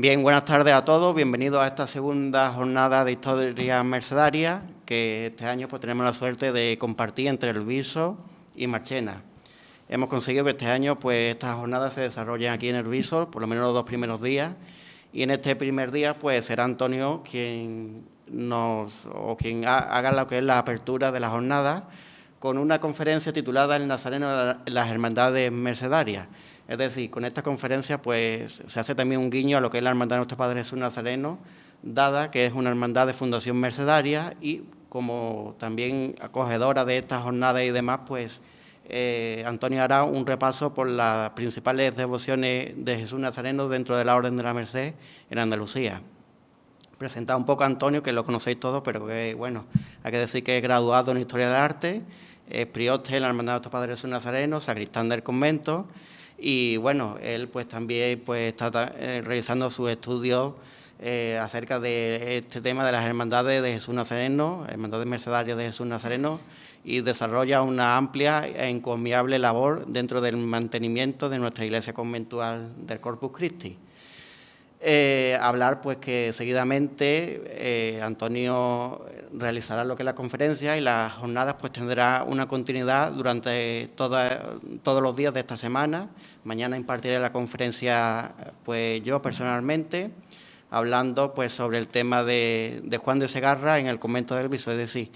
Bien, buenas tardes a todos. Bienvenidos a esta segunda jornada de Historia Mercedaria, que este año pues, tenemos la suerte de compartir entre El Viso y Marchena. Hemos conseguido que este año pues, estas jornadas se desarrollen aquí en El Viso, por lo menos los 2 primeros días, y en este primer día pues, será Antonio quien haga lo que es la apertura de la jornada con una conferencia titulada El Nazareno en las Hermandades Mercedarias. Es decir, con esta conferencia pues se hace también un guiño a lo que es la Hermandad de Nuestro Padre Jesús Nazareno, dada que es una hermandad de fundación mercedaria y como también acogedora de estas jornadas y demás, pues Antonio hará un repaso por las principales devociones de Jesús Nazareno dentro de la Orden de la Merced en Andalucía. Presentar un poco a Antonio, que lo conocéis todos, pero que, bueno, hay que decir que es graduado en Historia del Arte, es prioste en la Hermandad de Nuestro Padre Jesús Nazareno, sacristán del convento, y bueno, él pues también pues, está realizando sus estudios acerca de este tema de las hermandades de Jesús Nazareno, hermandades mercedarias de Jesús Nazareno, y desarrolla una amplia e encomiable labor dentro del mantenimiento de nuestra iglesia conventual del Corpus Christi. Hablar pues que seguidamente Antonio realizará lo que es la conferencia y las jornadas pues tendrá una continuidad durante todos los días de esta semana. Mañana impartiré la conferencia pues yo personalmente, hablando pues sobre el tema de Juan de Segarra en el convento del Viso, es decir,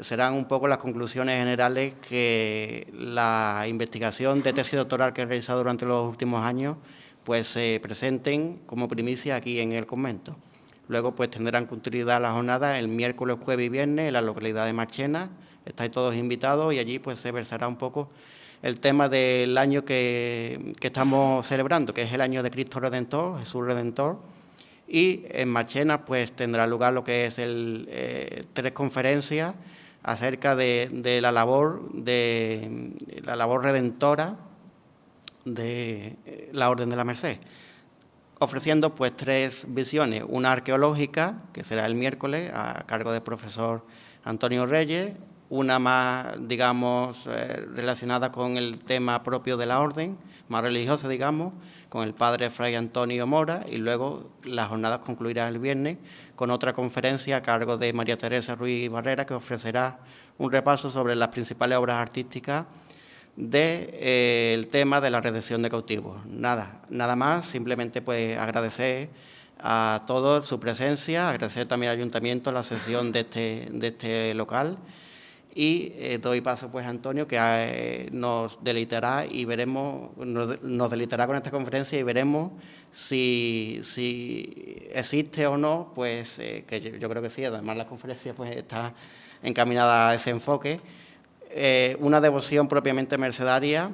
serán un poco las conclusiones generales que la investigación de tesis doctoral que he realizado durante los últimos años pues se presenten como primicia aquí en el convento. Luego pues tendrán continuidad la jornada el miércoles, jueves y viernes en la localidad de Marchena. Estáis todos invitados y allí pues se versará un poco el tema del año que estamos celebrando, que es el año de Cristo Redentor, Jesús Redentor. Y en Marchena pues tendrá lugar lo que es 3 conferencias acerca de la labor redentora de la Orden de la Merced, ofreciendo pues 3 visiones, una arqueológica, que será el miércoles, a cargo del profesor Antonio Reyes, una más, digamos, relacionada con el tema propio de la Orden, más religiosa, digamos, con el padre Fray Antonio Mora, y luego las jornadas concluirán el viernes con otra conferencia a cargo de María Teresa Ruiz Barrera, que ofrecerá un repaso sobre las principales obras artísticas del tema de la redención de cautivos. Nada más, simplemente pues agradecer a todos su presencia, agradecer también al Ayuntamiento la cesión de este local y doy paso pues a Antonio que nos deleitará y veremos, nos deleitará con esta conferencia y veremos si existe o no, pues que yo creo que sí, además la conferencia pues está encaminada a ese enfoque, una devoción propiamente mercedaria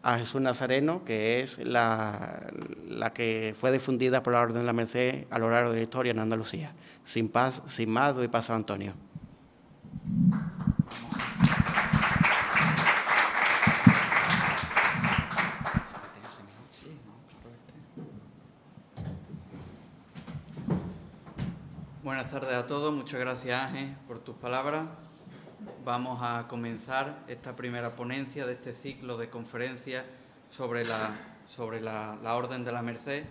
a Jesús Nazareno, que es la que fue difundida por la Orden de la Merced a lo largo de la historia en Andalucía. Sin más, doy paso a Antonio. Buenas tardes a todos, muchas gracias Ángel por tus palabras. Vamos a comenzar esta primera ponencia de este ciclo de conferencias sobre la Orden de la Merced,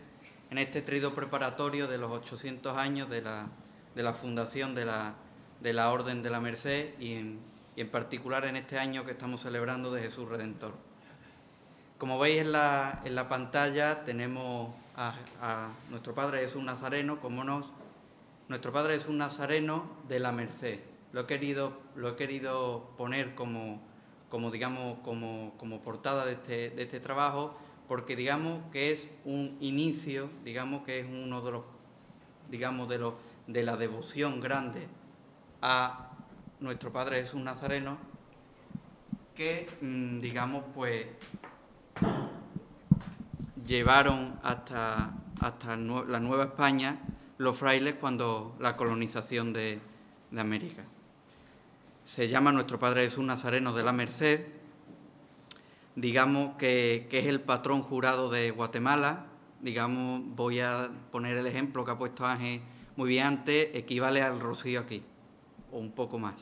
en este trido preparatorio de los 800 años de la fundación de la Orden de la Merced y en particular en este año que estamos celebrando de Jesús Redentor. Como veis en la pantalla tenemos a nuestro Padre Jesús Nazareno, nuestro Padre Jesús Nazareno de la Merced. Lo he querido poner como portada de este trabajo, porque digamos que es un inicio, digamos que es uno de la devoción grande a nuestro Padre Jesús Nazareno, que digamos pues llevaron hasta la Nueva España los frailes cuando la colonización de América. Se llama nuestro Padre Jesús Nazareno de la Merced, digamos que es el patrón jurado de Guatemala. Digamos, voy a poner el ejemplo que ha puesto Ángel muy bien antes, equivale al rocío aquí, o un poco más.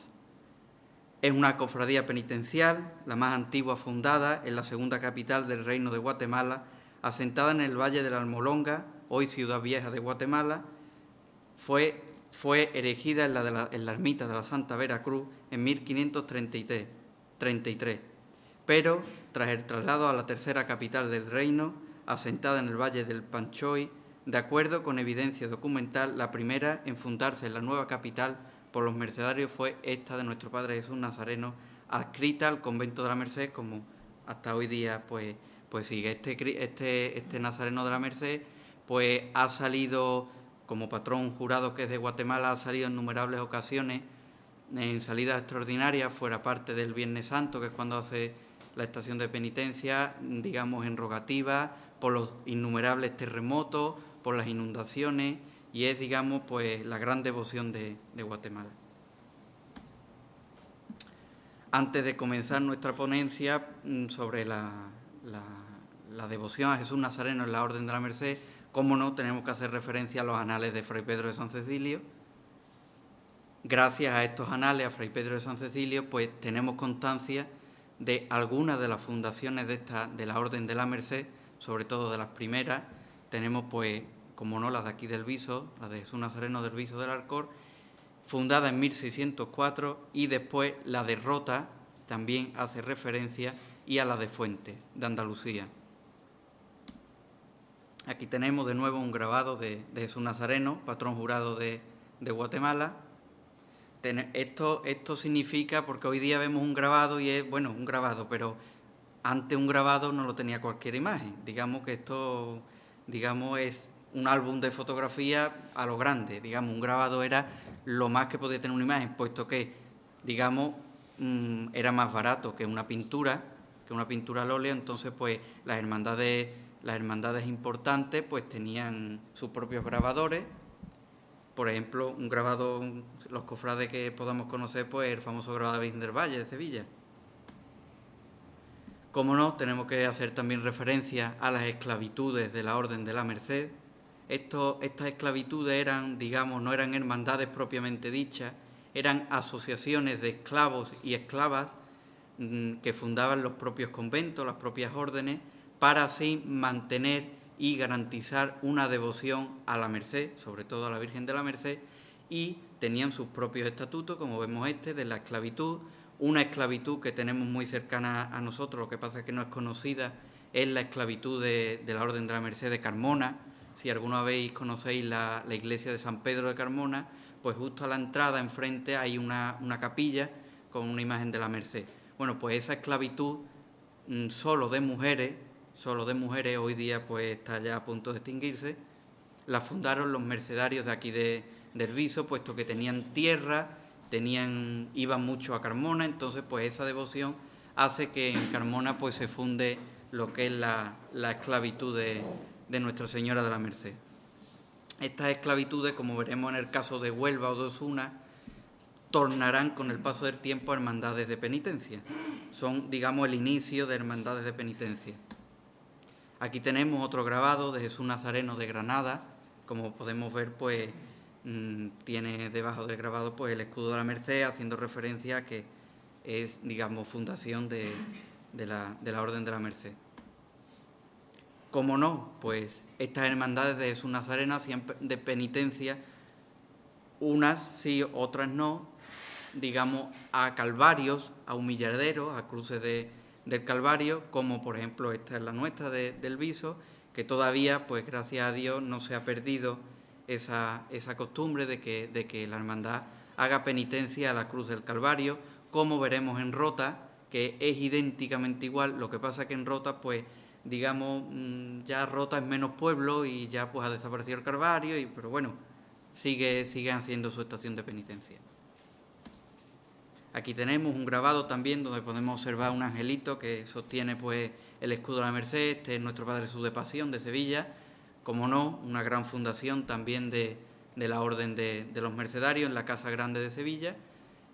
Es una cofradía penitencial, la más antigua fundada en la segunda capital del Reino de Guatemala, asentada en el Valle de la Almolonga, hoy Ciudad Vieja de Guatemala, fue erigida en la ermita de la Santa Veracruz en 1533, pero tras el traslado a la tercera capital del reino, asentada en el Valle del Panchoy, de acuerdo con evidencia documental, la primera en fundarse en la nueva capital por los mercedarios fue esta de nuestro Padre Jesús Nazareno, adscrita al convento de la Merced, como hasta hoy día pues sigue. Este Nazareno de la Merced pues ha salido como patrón jurado, que es de Guatemala, ha salido en innumerables ocasiones en salidas extraordinarias, fuera parte del Viernes Santo, que es cuando hace la estación de penitencia, digamos en rogativa, por los innumerables terremotos, por las inundaciones, y es, digamos, pues la gran devoción de Guatemala. Antes de comenzar nuestra ponencia sobre la devoción a Jesús Nazareno en la Orden de la Merced, cómo no, tenemos que hacer referencia a los anales de Fray Pedro de San Cecilio. Gracias a estos anales, a Fray Pedro de San Cecilio, pues tenemos constancia de algunas de las fundaciones de la Orden de la Merced, sobre todo de las primeras. Tenemos, pues, como no, las de aquí del Viso, la de Jesús Nazareno del Viso del Alcor, fundada en 1604, y después la de Rota también hace referencia, y a la de Fuentes, de Andalucía. Aquí tenemos de nuevo un grabado de Jesús Nazareno, patrón jurado de Guatemala. Esto significa, porque hoy día vemos un grabado y es, bueno, un grabado, pero antes un grabado no lo tenía cualquier imagen. Digamos que esto, digamos, es un álbum de fotografía a lo grande. Digamos, un grabado era lo más que podía tener una imagen, puesto que, digamos, era más barato que una pintura al óleo. Entonces, pues, las hermandades importantes, pues, tenían sus propios grabadores. Por ejemplo, un grabado, los cofrades que podamos conocer, pues el famoso grabado de Virgen del Valle de Sevilla. Como no, tenemos que hacer también referencia a las esclavitudes de la Orden de la Merced. Estas esclavitudes eran, digamos, no eran hermandades propiamente dichas, eran asociaciones de esclavos y esclavas que fundaban los propios conventos, las propias órdenes, para así mantener y garantizar una devoción a la Merced, sobre todo a la Virgen de la Merced, y tenían sus propios estatutos, como vemos de la esclavitud, una esclavitud que tenemos muy cercana a nosotros, lo que pasa es que no es conocida, es la esclavitud de la Orden de la Merced de Carmona. Si alguna vez conocéis la iglesia de San Pedro de Carmona, pues justo a la entrada, enfrente, hay una capilla con una imagen de la Merced. Bueno, pues esa esclavitud solo de mujeres, hoy día pues está ya a punto de extinguirse, la fundaron los mercedarios de aquí del Viso, puesto que tenían tierra, iban mucho a Carmona. Entonces pues esa devoción hace que en Carmona pues se funde lo que es la esclavitud de Nuestra Señora de la Merced. Estas esclavitudes, como veremos en el caso de Huelva o de Osuna, tornarán con el paso del tiempo a hermandades de penitencia. Son, digamos, el inicio de hermandades de penitencia. Aquí tenemos otro grabado de Jesús Nazareno de Granada. Como podemos ver, pues tiene debajo del grabado pues el escudo de la Merced, haciendo referencia a que es, digamos, fundación de la Orden de la Merced. ¿Cómo no? Pues estas hermandades de Jesús Nazareno hacían de penitencia, unas sí, otras no, digamos, a calvarios, a humilladeros, a cruces del Calvario, como por ejemplo esta es la nuestra del Viso, que todavía, pues gracias a Dios, no se ha perdido esa costumbre de que la hermandad haga penitencia a la cruz del Calvario, como veremos en Rota, que es idénticamente igual. Lo que pasa que en Rota, pues digamos, ya Rota es menos pueblo y ya pues ha desaparecido el Calvario, pero bueno, siguen haciendo su estación de penitencia. Aquí tenemos un grabado también donde podemos observar un angelito que sostiene pues el escudo de la Merced. Este es nuestro Padre Jesús de Pasión de Sevilla, como no, una gran fundación también de la Orden de los Mercedarios en la Casa Grande de Sevilla.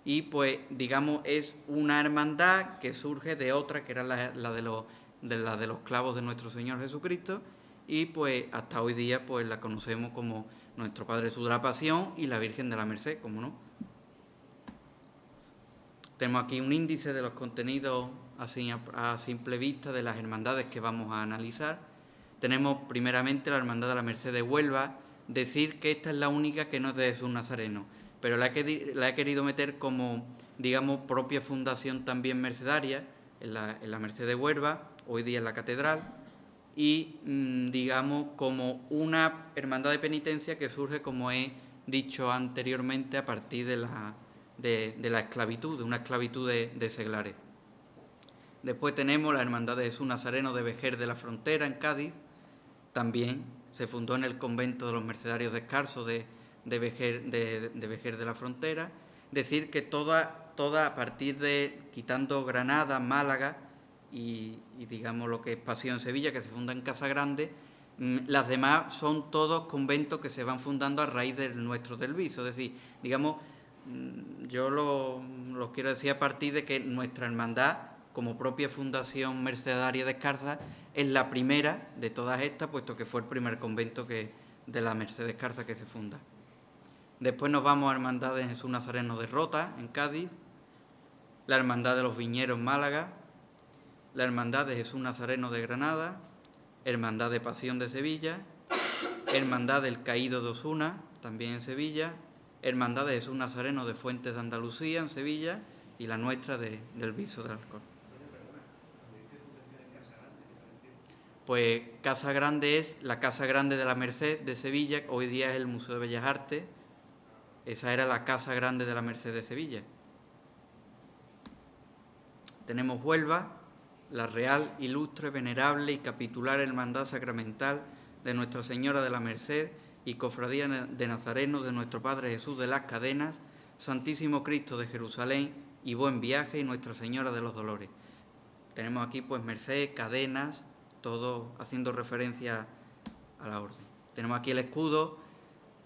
Y pues digamos es una hermandad que surge de otra, que era la de los clavos de nuestro Señor Jesucristo, y pues hasta hoy día pues la conocemos como nuestro Padre Jesús de la Pasión y la Virgen de la Merced, como no. Tenemos aquí un índice de los contenidos así a simple vista de las hermandades que vamos a analizar. Tenemos primeramente la Hermandad de la Merced de Huelva. Decir que esta es la única que no es de Jesús Nazareno, pero la he querido meter como, digamos, propia fundación también mercedaria, en la Merced de Huelva, hoy día en la Catedral, y, digamos, como una hermandad de penitencia que surge, como he dicho anteriormente, a partir de la esclavitud, de una esclavitud de seglares. Después tenemos la Hermandad de Jesús Nazareno de Vejer de la Frontera, en Cádiz. También se fundó en el convento de los Mercedarios Descalzos de Vejer de la Frontera. Decir que toda a partir de, quitando Granada, Málaga y digamos lo que es Pasión en Sevilla, que se funda en Casa Grande, las demás son todos conventos que se van fundando a raíz del nuestro del Viso. Es decir, digamos, yo lo quiero decir a partir de que nuestra hermandad, como propia fundación mercedaria descalza, es la primera de todas estas, puesto que fue el primer convento de la Merced Descalza que se funda. Después nos vamos a Hermandad de Jesús Nazareno de Rota, en Cádiz, la Hermandad de los Viñeros, en Málaga, la Hermandad de Jesús Nazareno de Granada, Hermandad de Pasión de Sevilla, Hermandad del Caído de Osuna, también en Sevilla, Hermandad de Jesús Nazareno de Fuentes de Andalucía, en Sevilla, y la nuestra del Viso del Alcor. Pues Casa Grande es la Casa Grande de la Merced de Sevilla, hoy día es el Museo de Bellas Artes. Esa era la Casa Grande de la Merced de Sevilla. Tenemos Huelva, la Real, Ilustre, Venerable y Capitular Hermandad Sacramental de Nuestra Señora de la Merced y Cofradía de Nazareno de Nuestro Padre Jesús de las Cadenas, Santísimo Cristo de Jerusalén y Buen Viaje y Nuestra Señora de los Dolores. Tenemos aquí pues Merced, cadenas, todo haciendo referencia a la orden. Tenemos aquí el escudo,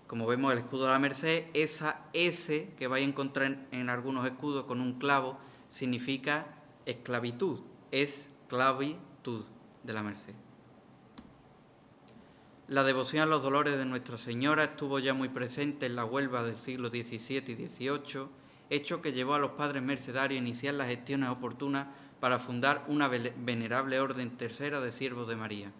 como vemos el escudo de la Merced, esa S que vais a encontrar en algunos escudos con un clavo significa esclavitud, esclavitud de la Merced. La devoción a los dolores de Nuestra Señora estuvo ya muy presente en la Huelva del siglo XVII y XVIII, hecho que llevó a los padres mercedarios a iniciar las gestiones oportunas para fundar una venerable orden tercera de siervos de María.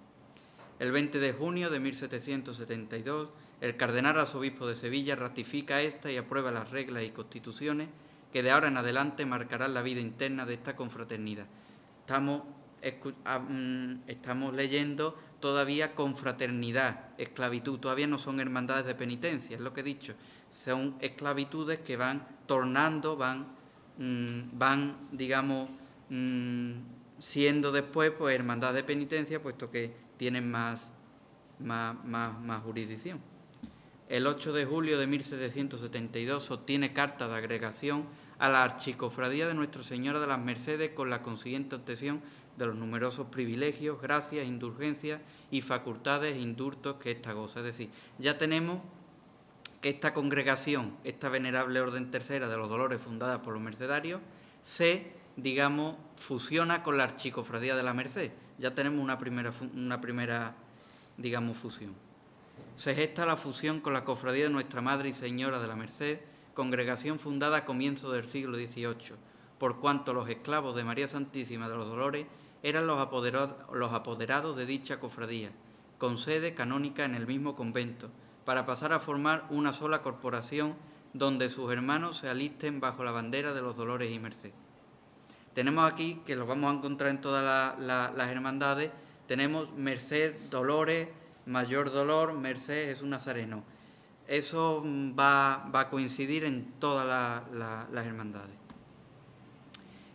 El 20 de junio de 1772, el cardenal arzobispo de Sevilla ratifica esta y aprueba las reglas y constituciones que de ahora en adelante marcarán la vida interna de esta confraternidad. Estamos leyendo todavía confraternidad, esclavitud, todavía no son hermandades de penitencia, es lo que he dicho, son esclavitudes que van tornando, van digamos, siendo después pues hermandad de penitencia, puesto que tienen más jurisdicción. El 8 de julio de 1772 se obtiene carta de agregación a la Archicofradía de Nuestra Señora de las Mercedes con la consiguiente obtención de los numerosos privilegios, gracias, indulgencias y facultades e indultos que ésta goza. Es decir, ya tenemos que esta congregación, esta venerable orden tercera de los dolores fundada por los mercedarios, se, digamos, fusiona con la Archicofradía de la Merced. Ya tenemos una primera, digamos, fusión. Se gesta la fusión con la Cofradía de Nuestra Madre y Señora de la Merced, congregación fundada a comienzos del siglo XVIII, por cuanto los esclavos de María Santísima de los Dolores eran los apoderados de dicha cofradía, con sede canónica en el mismo convento, para pasar a formar una sola corporación donde sus hermanos se alisten bajo la bandera de los Dolores y Merced. Tenemos aquí, que los vamos a encontrar en todas las hermandades, tenemos Merced, Dolores, Mayor Dolor, Merced, Jesús Nazareno. Eso va a coincidir en todas las hermandades.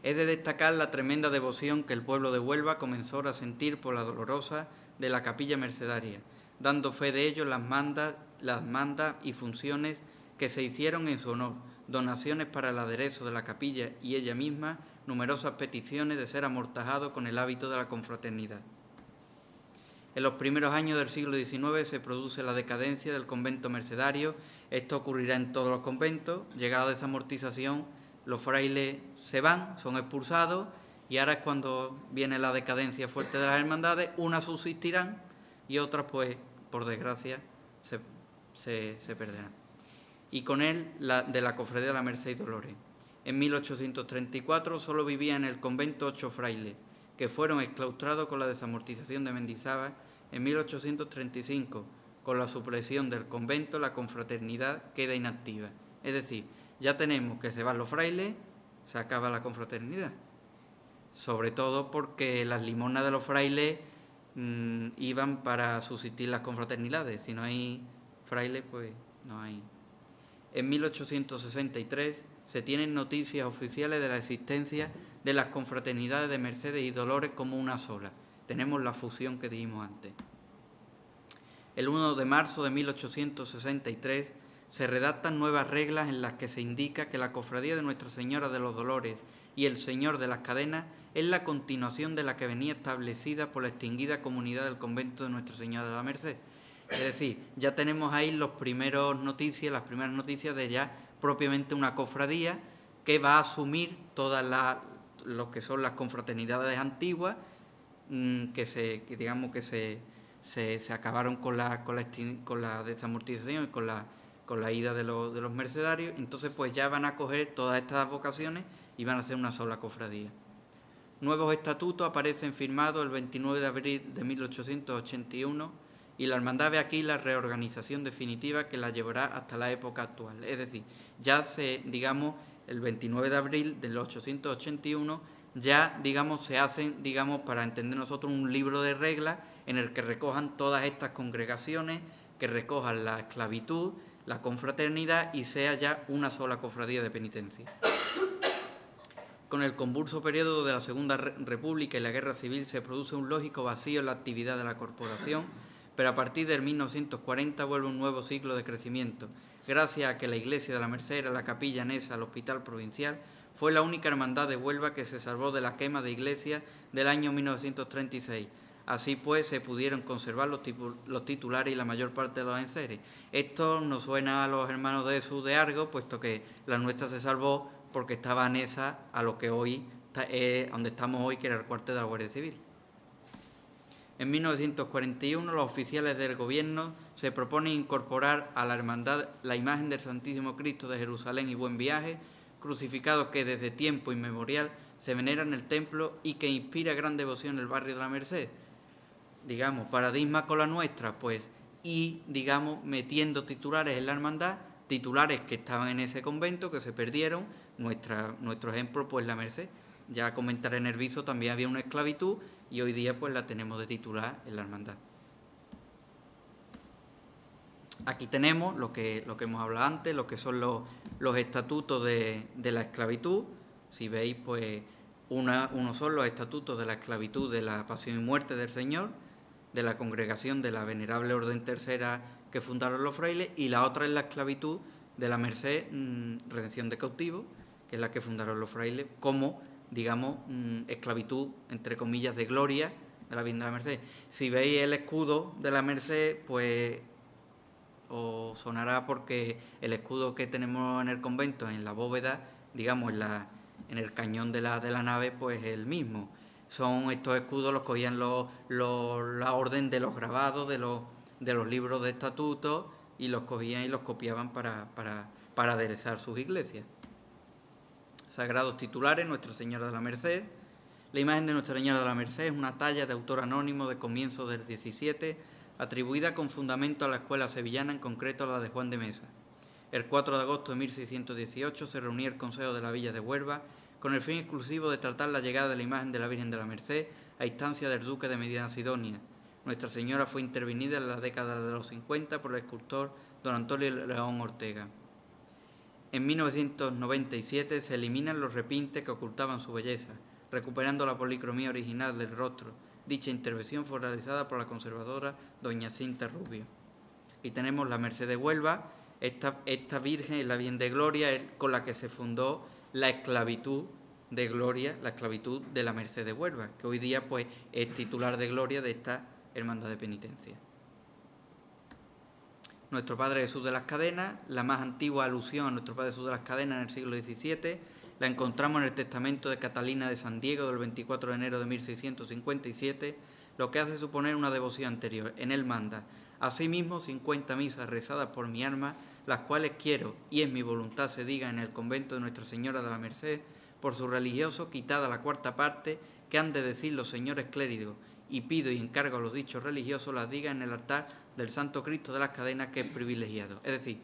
Es de destacar la tremenda devoción que el pueblo de Huelva comenzó a sentir por la dolorosa de la capilla mercedaria, dando fe de ello las mandas y funciones que se hicieron en su honor, donaciones para el aderezo de la capilla y ella misma, numerosas peticiones de ser amortajado con el hábito de la confraternidad. En los primeros años del siglo XIX se produce la decadencia del convento mercedario. Esto ocurrirá en todos los conventos. Llegada a desamortización, los frailes se van, son expulsados, y ahora es cuando viene la decadencia fuerte de las hermandades. Unas subsistirán y otras, pues, por desgracia, se perderán. Y con él, de la Cofradía de la Merced y Dolores. En 1834 solo vivían en el convento 8 frailes, que fueron exclaustrados con la desamortización de Mendizábal En 1835, con la supresión del convento, la confraternidad queda inactiva. Es decir, ya tenemos que se van los frailes, se acaba la confraternidad. Sobre todo porque las limosnas de los frailes iban para subsistir las confraternidades. Si no hay frailes, pues no hay. En 1863 se tienen noticias oficiales de la existencia de las confraternidades de Mercedes y Dolores como una sola. Tenemos la fusión que dijimos antes. El 1 de marzo de 1863 se redactan nuevas reglas en las que se indica que la cofradía de Nuestra Señora de los Dolores y el Señor de las Cadenas es la continuación de la que venía establecida por la extinguida comunidad del convento de Nuestra Señora de la Merced. Es decir, ya tenemos ahí las primeras noticias de ya propiamente una cofradía que va a asumir todas lo que son las confraternidades antiguas, que se acabaron con la desamortización y con la ida de los mercedarios. Entonces pues ya van a coger todas estas vocaciones y van a hacer una sola cofradía. Nuevos estatutos aparecen firmados el 29 de abril de 1881 y la hermandad ve aquí la reorganización definitiva que la llevará hasta la época actual. Es decir, ya el 29 de abril de 1881 ya, se hacen, para entender nosotros, un libro de reglas en el que recojan todas estas congregaciones, que recojan la esclavitud, la confraternidad y sea ya una sola cofradía de penitencia. Con el convulso periodo de la Segunda República y la Guerra Civil se produce un lógico vacío en la actividad de la corporación, pero a partir de 1940 vuelve un nuevo ciclo de crecimiento, gracias a que la Iglesia de la Merced era la capilla anexa al Hospital Provincial. Fue la única hermandad de Huelva que se salvó de la quema de iglesias del año 1936. Así pues, se pudieron conservar los titulares y la mayor parte de los enseres. Esto nos suena a los hermanos de Jesús de Argos, puesto que la nuestra se salvó porque estaba anexa a lo que hoy, donde estamos hoy, que era el cuartel de la Guardia Civil. En 1941, los oficiales del gobierno se proponen incorporar a la hermandad la imagen del Santísimo Cristo de Jerusalén y Buen Viaje, crucificado que desde tiempo inmemorial se venera en el templo y que inspira gran devoción en el barrio de la Merced. Paradigma con la nuestra, pues, y, metiendo titulares en la hermandad, titulares que estaban en ese convento, que se perdieron. Nuestro ejemplo, pues, la Merced. Ya comentaré en el viso, también había una esclavitud y hoy día, pues, la tenemos de titular en la hermandad. Aquí tenemos lo que hemos hablado antes, lo que son los estatutos de la esclavitud. Si veis, pues, uno son los estatutos de la esclavitud de la pasión y muerte del Señor, de la congregación de la Venerable Orden Tercera que fundaron los frailes, y la otra es la esclavitud de la Merced, redención de cautivos, que es la que fundaron los frailes, como, esclavitud, entre comillas, de gloria de la Virgen de la Merced. Si veis el escudo de la Merced, pues os sonará porque el escudo que tenemos en el convento, en la bóveda, en el cañón de la nave, pues es el mismo. Son estos escudos, los cogían la orden de los grabados, de los libros de estatutos, y los cogían y los copiaban para aderezar sus iglesias. Sagrados titulares, Nuestra Señora de la Merced. La imagen de Nuestra Señora de la Merced es una talla de autor anónimo de comienzos del 17, atribuida con fundamento a la escuela sevillana, en concreto a la de Juan de Mesa. El 4 de agosto de 1618 se reunía el Consejo de la Villa de Huelva con el fin exclusivo de tratar la llegada de la imagen de la Virgen de la Merced a instancia del duque de Medina Sidonia. Nuestra Señora fue intervenida en la década de los 50 por el escultor don Antonio León Ortega. En 1997 se eliminan los repintes que ocultaban su belleza, recuperando la policromía original del rostro. Dicha intervención fue realizada por la conservadora doña Cinta Rubio. Y tenemos la Merced de Huelva. Esta Virgen es la Virgen de Gloria, con la que se fundó la esclavitud de Gloria, la esclavitud de la Merced de Huelva, que hoy día, pues, es titular de Gloria de esta hermandad de penitencia. Nuestro Padre Jesús de las Cadenas, la más antigua alusión a Nuestro Padre Jesús de las Cadenas en el siglo XVII, la encontramos en el testamento de Catalina de San Diego del 24 de enero de 1657, lo que hace suponer una devoción anterior. En él manda: asimismo 50 misas rezadas por mi alma, las cuales quiero, y es mi voluntad, se diga en el convento de Nuestra Señora de la Merced, por su religioso, quitada la cuarta parte, que han de decir los señores clérigos, y pido y encargo a los dichos religiosos las digan en el altar del Santo Cristo de las Cadenas, que es privilegiado. Es decir,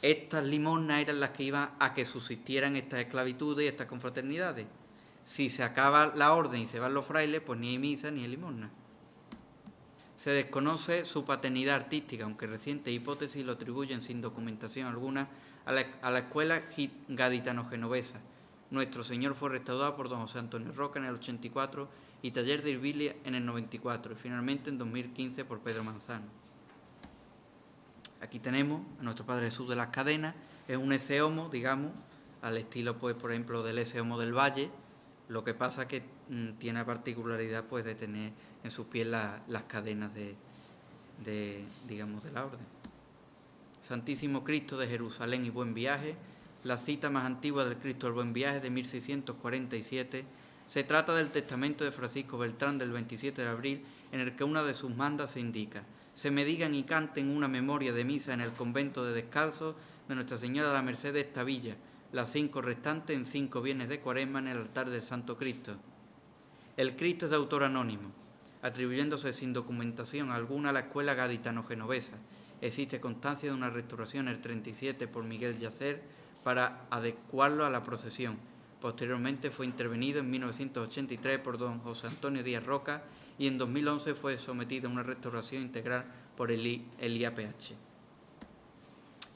estas limosnas eran las que iban a que subsistieran estas esclavitudes y estas confraternidades. Si se acaba la orden y se van los frailes, pues ni hay misa ni hay limosna. Se desconoce su paternidad artística, aunque recientes hipótesis lo atribuyen sin documentación alguna a la escuela gaditano-genovesa. Nuestro Señor fue restaurado por don José Antonio Roca en el 84 y Taller de Irbilia en el 94 y finalmente en 2015 por Pedro Manzano. Aquí tenemos a nuestro Padre Jesús de las Cadenas, es un ese homo, digamos, al estilo, pues, por ejemplo, del ese homo del Valle. Lo que pasa es que tiene la particularidad, pues, de tener en sus pies las cadenas digamos, de la orden. Santísimo Cristo de Jerusalén y Buen Viaje, la cita más antigua del Cristo del Buen Viaje de 1647, se trata del testamento de Francisco Beltrán del 27 de abril, en el que una de sus mandas se indica: se me digan y canten una memoria de misa en el convento de Descalzos de Nuestra Señora de la Merced de esta villa, las 5 restantes en 5 viernes de Cuaresma en el altar del Santo Cristo. El Cristo es de autor anónimo, atribuyéndose sin documentación alguna a la escuela gaditano-genovesa. Existe constancia de una restauración en el 37 por Miguel Yacer para adecuarlo a la procesión. Posteriormente fue intervenido en 1983 por don José Antonio Díaz Roca y en 2011 fue sometido a una restauración integral por el IAPH.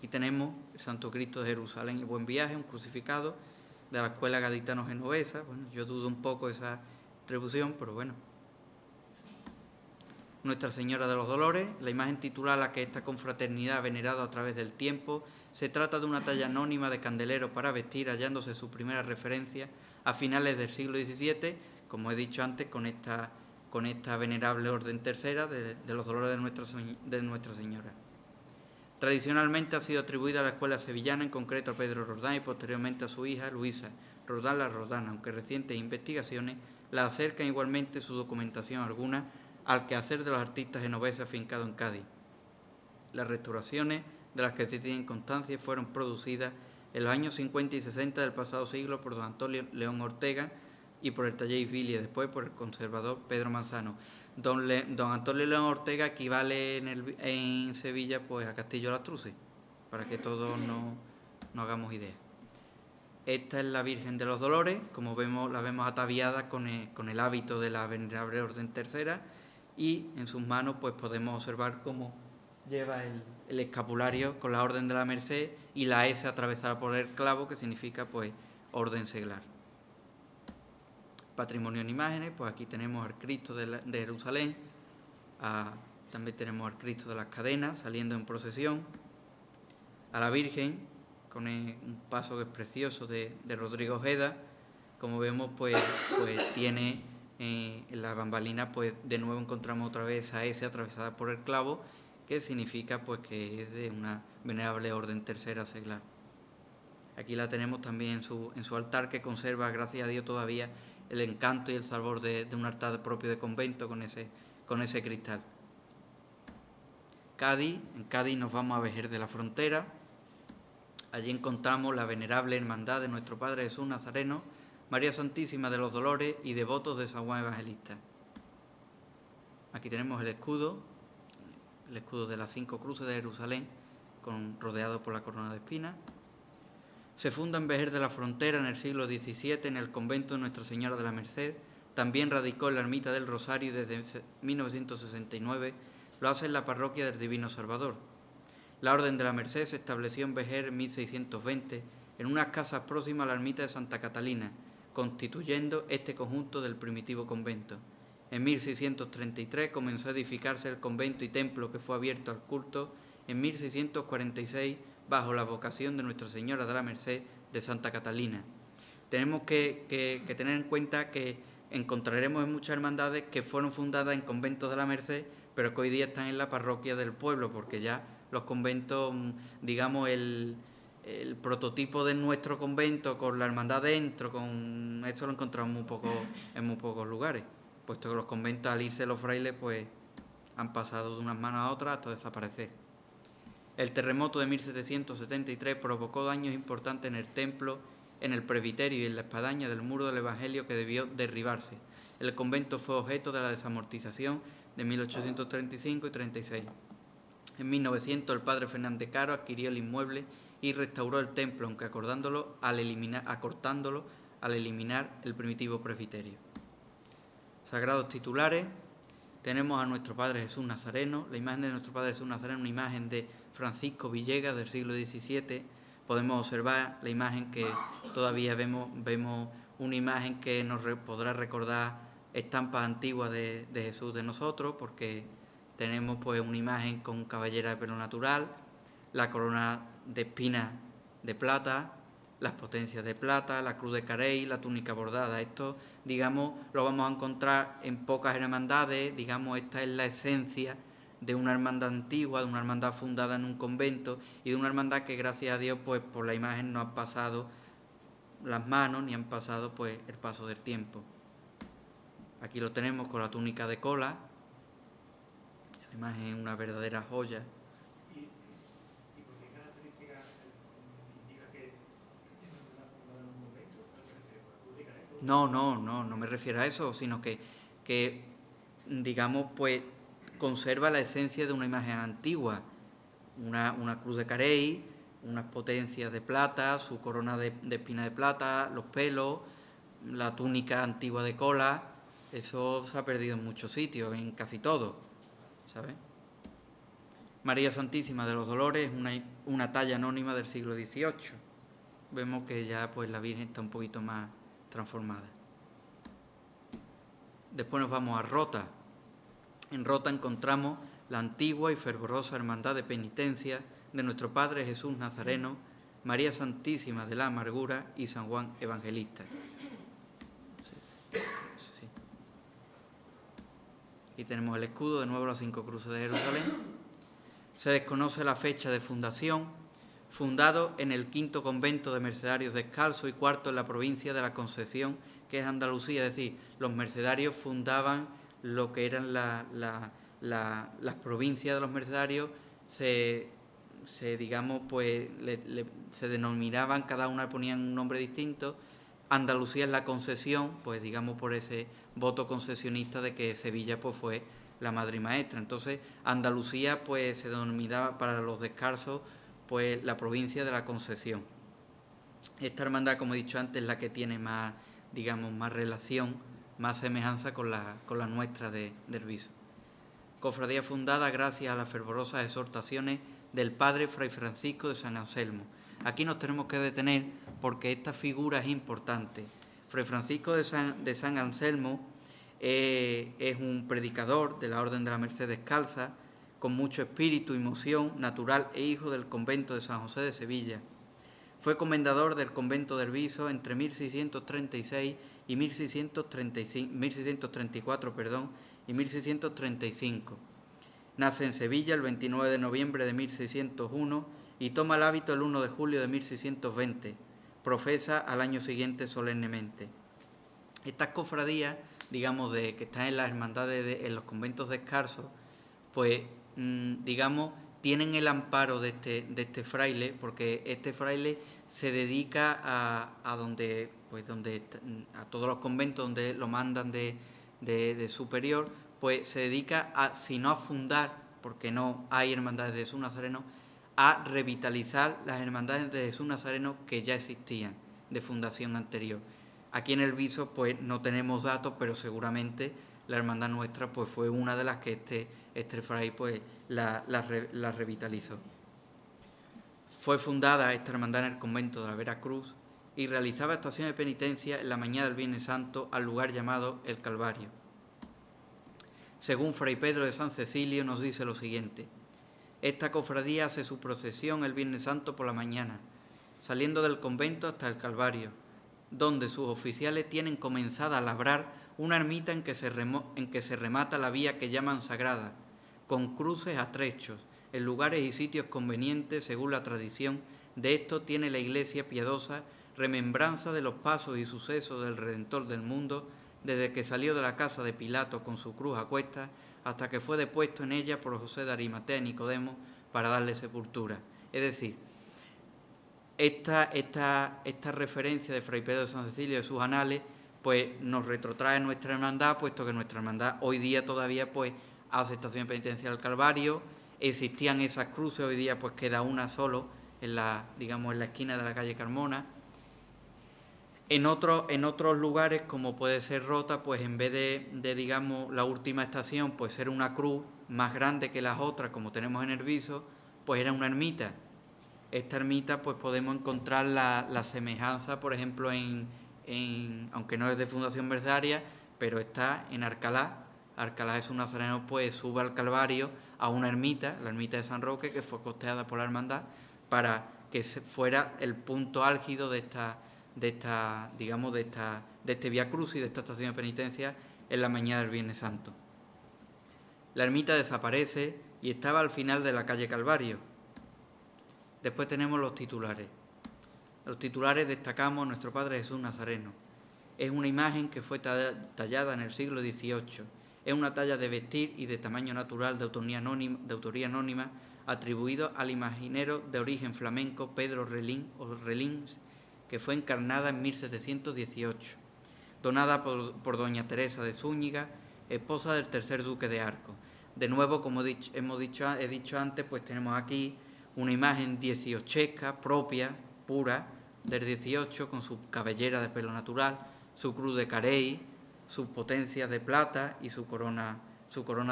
Y tenemos el Santo Cristo de Jerusalén y Buen Viaje, un crucificado de la escuela gaditano-genovesa. Bueno, yo dudo un poco esa atribución, pero bueno. Nuestra Señora de los Dolores, la imagen titular a la que esta confraternidad ha venerado a través del tiempo, se trata de una talla anónima de candelero para vestir, hallándose su primera referencia a finales del siglo XVII, como he dicho antes, con esta venerable orden tercera de los Dolores de Nuestra Señora. Tradicionalmente ha sido atribuida a la escuela sevillana, en concreto a Pedro Roldán y posteriormente a su hija Luisa Roldán la Roldana, aunque recientes investigaciones la acercan igualmente su documentación alguna al quehacer de los artistas genoveses afincados en Cádiz. Las restauraciones de las que se tienen constancia fueron producidas en los años 50 y 60 del pasado siglo por don Antonio León Ortega y por el taller Isbilia, después por el conservador Pedro Manzano. Don Antonio León Ortega equivale en Sevilla, pues, a Castillo Lastrucci, para que todos nos hagamos idea. Esta es la Virgen de los Dolores, como vemos, la vemos ataviada con el hábito de la venerable orden tercera, y en sus manos, pues, podemos observar cómo lleva el escapulario con la orden de la Merced y la S atravesada por el clavo, que significa, pues, orden seglar. Patrimonio en imágenes, pues aquí tenemos al Cristo de Jerusalén, también tenemos al Cristo de las Cadenas saliendo en procesión, a la Virgen con un paso que es precioso de Rodrigo Ojeda. Como vemos, pues tiene en la bambalina, pues de nuevo encontramos otra vez esa S atravesada por el clavo, que significa, pues, que es de una venerable orden tercera seglar. Aquí la tenemos también en su altar, que conserva, gracias a Dios, todavía el encanto y el sabor de un altar propio de convento con ese cristal. Cádiz, en Cádiz nos vamos a Vejer de la Frontera. Allí encontramos la venerable hermandad de nuestro Padre Jesús Nazareno, María Santísima de los Dolores y devotos de San Juan Evangelista. Aquí tenemos el escudo de las 5 cruces de Jerusalén, rodeado por la corona de espinas. Se funda en Vejer de la Frontera en el siglo XVII en el convento de Nuestra Señora de la Merced. También radicó en la ermita del Rosario y desde 1969 lo hace en la parroquia del Divino Salvador. La Orden de la Merced se estableció en Vejer en 1620 en unas casas próximas a la ermita de Santa Catalina, constituyendo este conjunto del primitivo convento. En 1633 comenzó a edificarse el convento y templo que fue abierto al culto en 1646 bajo la vocación de Nuestra Señora de la Merced de Santa Catalina. Tenemos que tener en cuenta que encontraremos en muchas hermandades que fueron fundadas en conventos de la Merced, pero que hoy día están en la parroquia del pueblo, porque ya los conventos, digamos, el prototipo de nuestro convento con la hermandad dentro, con esto lo encontramos en muy pocos lugares, puesto que los conventos, al irse los frailes, pues han pasado de unas manos a otras hasta desaparecer. El terremoto de 1773 provocó daños importantes en el templo en el presbiterio y en la espadaña del muro del Evangelio que debió derribarse. El convento fue objeto de la desamortización de 1835 y 36. En 1900 el padre Fernández Caro adquirió el inmueble y restauró el templo, aunque acortándolo al eliminar el primitivo presbiterio. Sagrados titulares. Tenemos a nuestro Padre Jesús Nazareno. La imagen de nuestro Padre Jesús Nazareno, una imagen de Francisco Villegas del siglo XVII. Podemos observar la imagen que todavía vemos una imagen que nos podrá recordar estampas antiguas de Jesús de nosotros, porque tenemos pues una imagen con cabellera de pelo natural, la corona de espinas de plata, las potencias de plata, la cruz de carey, la túnica bordada. Esto, digamos, lo vamos a encontrar en pocas hermandades. Digamos, esta es la esencia de una hermandad antigua, de una hermandad fundada en un convento y de una hermandad que, gracias a Dios, pues por la imagen no han pasado las manos ni han pasado pues el paso del tiempo. Aquí lo tenemos con la túnica de cola. La imagen es una verdadera joya. ¿Y por qué características indica que es una hermandad fundada en un convento? No me refiero a eso, sino que digamos, pues conserva la esencia de una imagen antigua, una cruz de carey, unas potencias de plata, su corona de espina de plata, los pelos, la túnica antigua de cola. Eso se ha perdido en muchos sitios, en casi todo, ¿sabes? María Santísima de los Dolores es una talla anónima del siglo XVIII. Vemos que ya pues la Virgen está un poquito más transformada. Después nos vamos a Rota. En Rota encontramos la antigua y fervorosa hermandad de penitencia de nuestro Padre Jesús Nazareno, María Santísima de la Amargura y San Juan Evangelista. Sí. Aquí tenemos el escudo, de nuevo las 5 cruces de Jerusalén. Se desconoce la fecha de fundación, fundado en el 5º convento de mercedarios descalzos y 4º en la provincia de la Concepción, que es Andalucía. Es decir, los mercedarios fundaban lo que eran las provincias de los mercedarios, se denominaban, cada una ponían un nombre distinto. Andalucía es la concesión, pues digamos por ese voto concesionista de que Sevilla pues fue la madre y maestra. Entonces Andalucía pues se denominaba para los descalzos pues la provincia de la Concesión. Esta hermandad, como he dicho antes, es la que tiene más, digamos, más relación, más semejanza con la nuestra de Viso. Cofradía fundada gracias a las fervorosas exhortaciones del padre Fray Francisco de San Anselmo. Aquí nos tenemos que detener porque esta figura es importante. Fray Francisco de San Anselmo es un predicador de la Orden de la Merced Descalza, con mucho espíritu y emoción, natural e hijo del convento de San José de Sevilla. Fue comendador del convento de Viso entre 1636 y 1634 y 1635. Nace en Sevilla el 29 de noviembre de 1601 y toma el hábito el 1 de julio de 1620. Profesa al año siguiente solemnemente. Estas cofradías, digamos, que están en las hermandades, en los conventos descalzos, pues, digamos, tienen el amparo de este fraile, porque este fraile se dedica a todos los conventos donde lo mandan de superior, pues se dedica si no a fundar, porque no hay hermandades de Jesús Nazareno, a revitalizar las hermandades de Jesús Nazareno que ya existían, de fundación anterior. Aquí en el Viso pues no tenemos datos, pero seguramente la hermandad nuestra pues fue una de las que este fray pues la revitalizó. Fue fundada esta hermandad en el convento de la Veracruz y realizaba estación de penitencia en la mañana del Viernes Santo al lugar llamado el Calvario. Según Fray Pedro de San Cecilio nos dice lo siguiente: esta cofradía hace su procesión el Viernes Santo por la mañana, saliendo del convento hasta el Calvario, donde sus oficiales tienen comenzada a labrar una ermita en que se remata la vía que llaman sagrada, con cruces a trechos, en lugares y sitios convenientes según la tradición. De esto tiene la Iglesia piadosa remembranza de los pasos y sucesos del Redentor del mundo, desde que salió de la casa de Pilato con su cruz a cuestas, hasta que fue depuesto en ella por José de Arimatea y Nicodemo para darle sepultura. Es decir, esta referencia de Fray Pedro de San Cecilio de sus anales, pues nos retrotrae nuestra hermandad, puesto que nuestra hermandad hoy día todavía pues hace estación penitencial al Calvario. Existían esas cruces, hoy día pues queda una solo en la esquina de la calle Carmona. En otros lugares, como puede ser Rota, pues en vez de digamos, la última estación, pues ser una cruz más grande que las otras, como tenemos en Herbiso, pues era una ermita. Esta ermita, pues podemos encontrar la semejanza, por ejemplo, aunque no es de Fundación Verdaria, pero está en Alcalá. Alcalá Jesús Nazareno, pues sube al Calvario a una ermita, la ermita de San Roque, que fue costeada por la hermandad, para que fuera el punto álgido de este Vía Crucis, de esta estación de penitencia en la mañana del Viernes Santo. La ermita desaparece y estaba al final de la calle Calvario. Después tenemos los titulares. Los titulares destacamos Nuestro Padre Jesús Nazareno. Es una imagen que fue tallada en el siglo XVIII. Es una talla de vestir y de tamaño natural de autoría anónima atribuido al imaginero de origen flamenco Pedro Relins, que fue encarnada en 1718, donada por doña Teresa de Zúñiga, esposa del tercer duque de Arco. De nuevo, como he dicho antes, pues tenemos aquí una imagen dieciochesca, propia, pura, del 18, con su cabellera de pelo natural, su cruz de carey, sus potencias de plata y su corona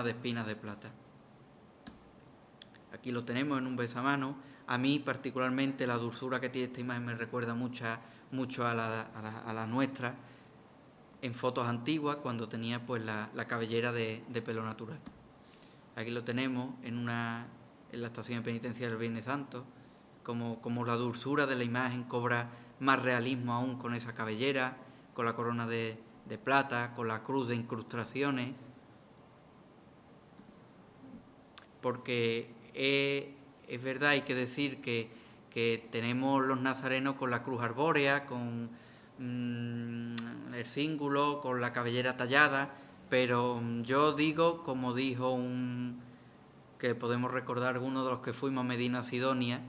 de espinas de plata. Aquí lo tenemos en un besamano. A mí particularmente la dulzura que tiene esta imagen me recuerda mucho a la nuestra en fotos antiguas, cuando tenía pues la cabellera de pelo natural. Aquí lo tenemos en la estación de penitencia del Viernes Santo, como la dulzura de la imagen cobra más realismo aún con esa cabellera, con la corona de plata, con la cruz de incrustaciones, porque es verdad, hay que decir que tenemos los nazarenos con la cruz arbórea, con el cíngulo, con la cabellera tallada, pero yo digo, como dijo que podemos recordar algunos de los que fuimos a Medina Sidonia,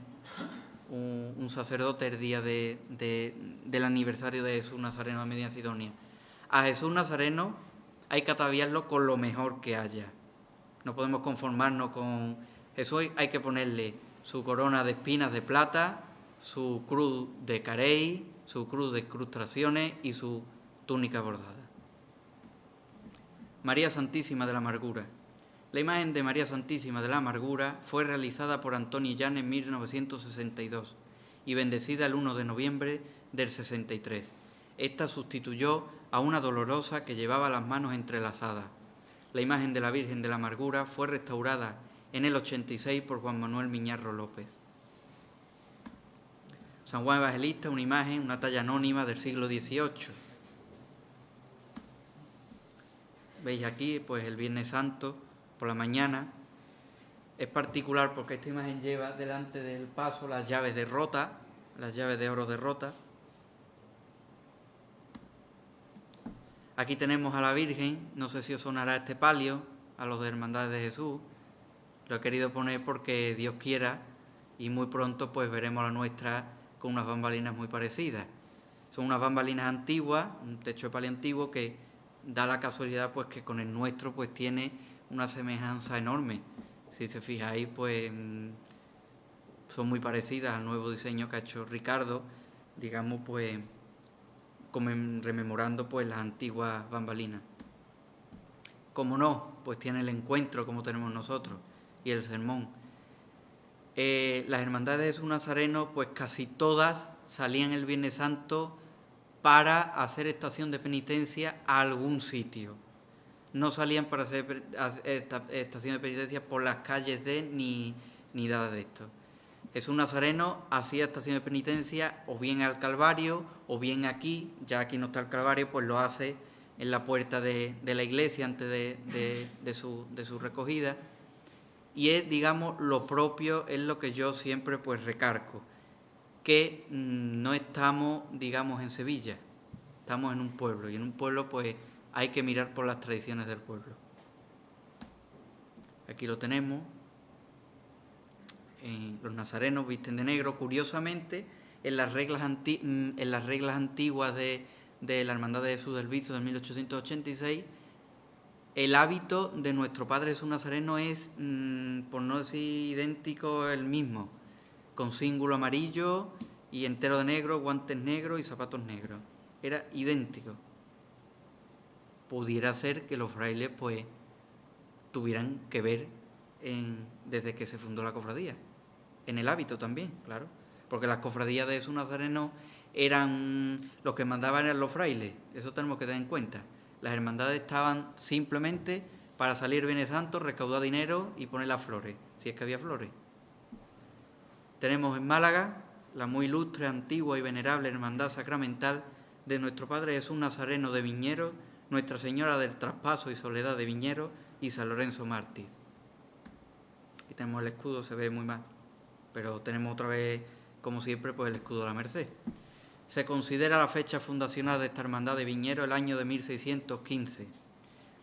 un sacerdote el día del aniversario de Jesús Nazareno de Medina Sidonia. A Jesús Nazareno hay que ataviarlo con lo mejor que haya. No podemos conformarnos con Jesús, hay que ponerle su corona de espinas de plata, su cruz de carey, su cruz de incrustaciones y su túnica bordada. María Santísima de la Amargura. La imagen de María Santísima de la Amargura fue realizada por Antonio Llán en 1962 y bendecida el 1 de noviembre del 63. Esta sustituyó a una dolorosa que llevaba las manos entrelazadas. La imagen de la Virgen de la Amargura fue restaurada en el 86 por Juan Manuel Miñarro López. San Juan Evangelista, una imagen, una talla anónima del siglo XVIII. Veis aquí, pues el Viernes Santo, por la mañana. Es particular porque esta imagen lleva delante del paso las llaves de Rota, las llaves de oro de Rota. Aquí tenemos a la Virgen, no sé si os sonará este palio, a los de Hermandades de Jesús. Lo he querido poner porque Dios quiera y muy pronto pues veremos la nuestra con unas bambalinas muy parecidas. Son unas bambalinas antiguas, un techo de palio antiguo que da la casualidad pues que con el nuestro pues tiene una semejanza enorme. Si se fijáis pues son muy parecidas al nuevo diseño que ha hecho Ricardo, digamos pues rememorando pues las antiguas bambalinas. Como no, pues tiene el encuentro como tenemos nosotros y el sermón. Las hermandades de Jesús Nazareno pues casi todas salían el Viernes Santo para hacer estación de penitencia a algún sitio. No salían para hacer estación de penitencia por las calles ni nada de esto. Jesús Nazareno hacía estación de penitencia o bien al Calvario o bien aquí, ya aquí no está el Calvario, pues lo hace en la puerta de la iglesia antes de su recogida. Y es, digamos, lo propio, es lo que yo siempre pues recargo, que no estamos, digamos, en Sevilla, estamos en un pueblo, y en un pueblo pues hay que mirar por las tradiciones del pueblo. Aquí lo tenemos. Los nazarenos visten de negro. Curiosamente, en las reglas antiguas de la Hermandad de Jesús del Visto de 1886, el hábito de nuestro Padre Jesús Nazareno es, por no decir idéntico, el mismo, con cíngulo amarillo y entero de negro, guantes negros y zapatos negros. Era idéntico. Pudiera ser que los frailes pues tuvieran que ver desde que se fundó la cofradía, en el hábito también, claro, porque las cofradías de Jesús Nazareno eran los que mandaban eran los frailes, eso tenemos que tener en cuenta. Las hermandades estaban simplemente para salir Viernes Santo, recaudar dinero y poner las flores, si es que había flores. Tenemos en Málaga la muy ilustre, antigua y venerable Hermandad Sacramental de nuestro Padre Jesús Nazareno de Viñeros, Nuestra Señora del Traspaso y Soledad de Viñeros y San Lorenzo Mártir. Aquí tenemos el escudo, se ve muy mal, pero tenemos otra vez, como siempre, pues el escudo de la Merced. Se considera la fecha fundacional de esta hermandad de Viñeros el año de 1615.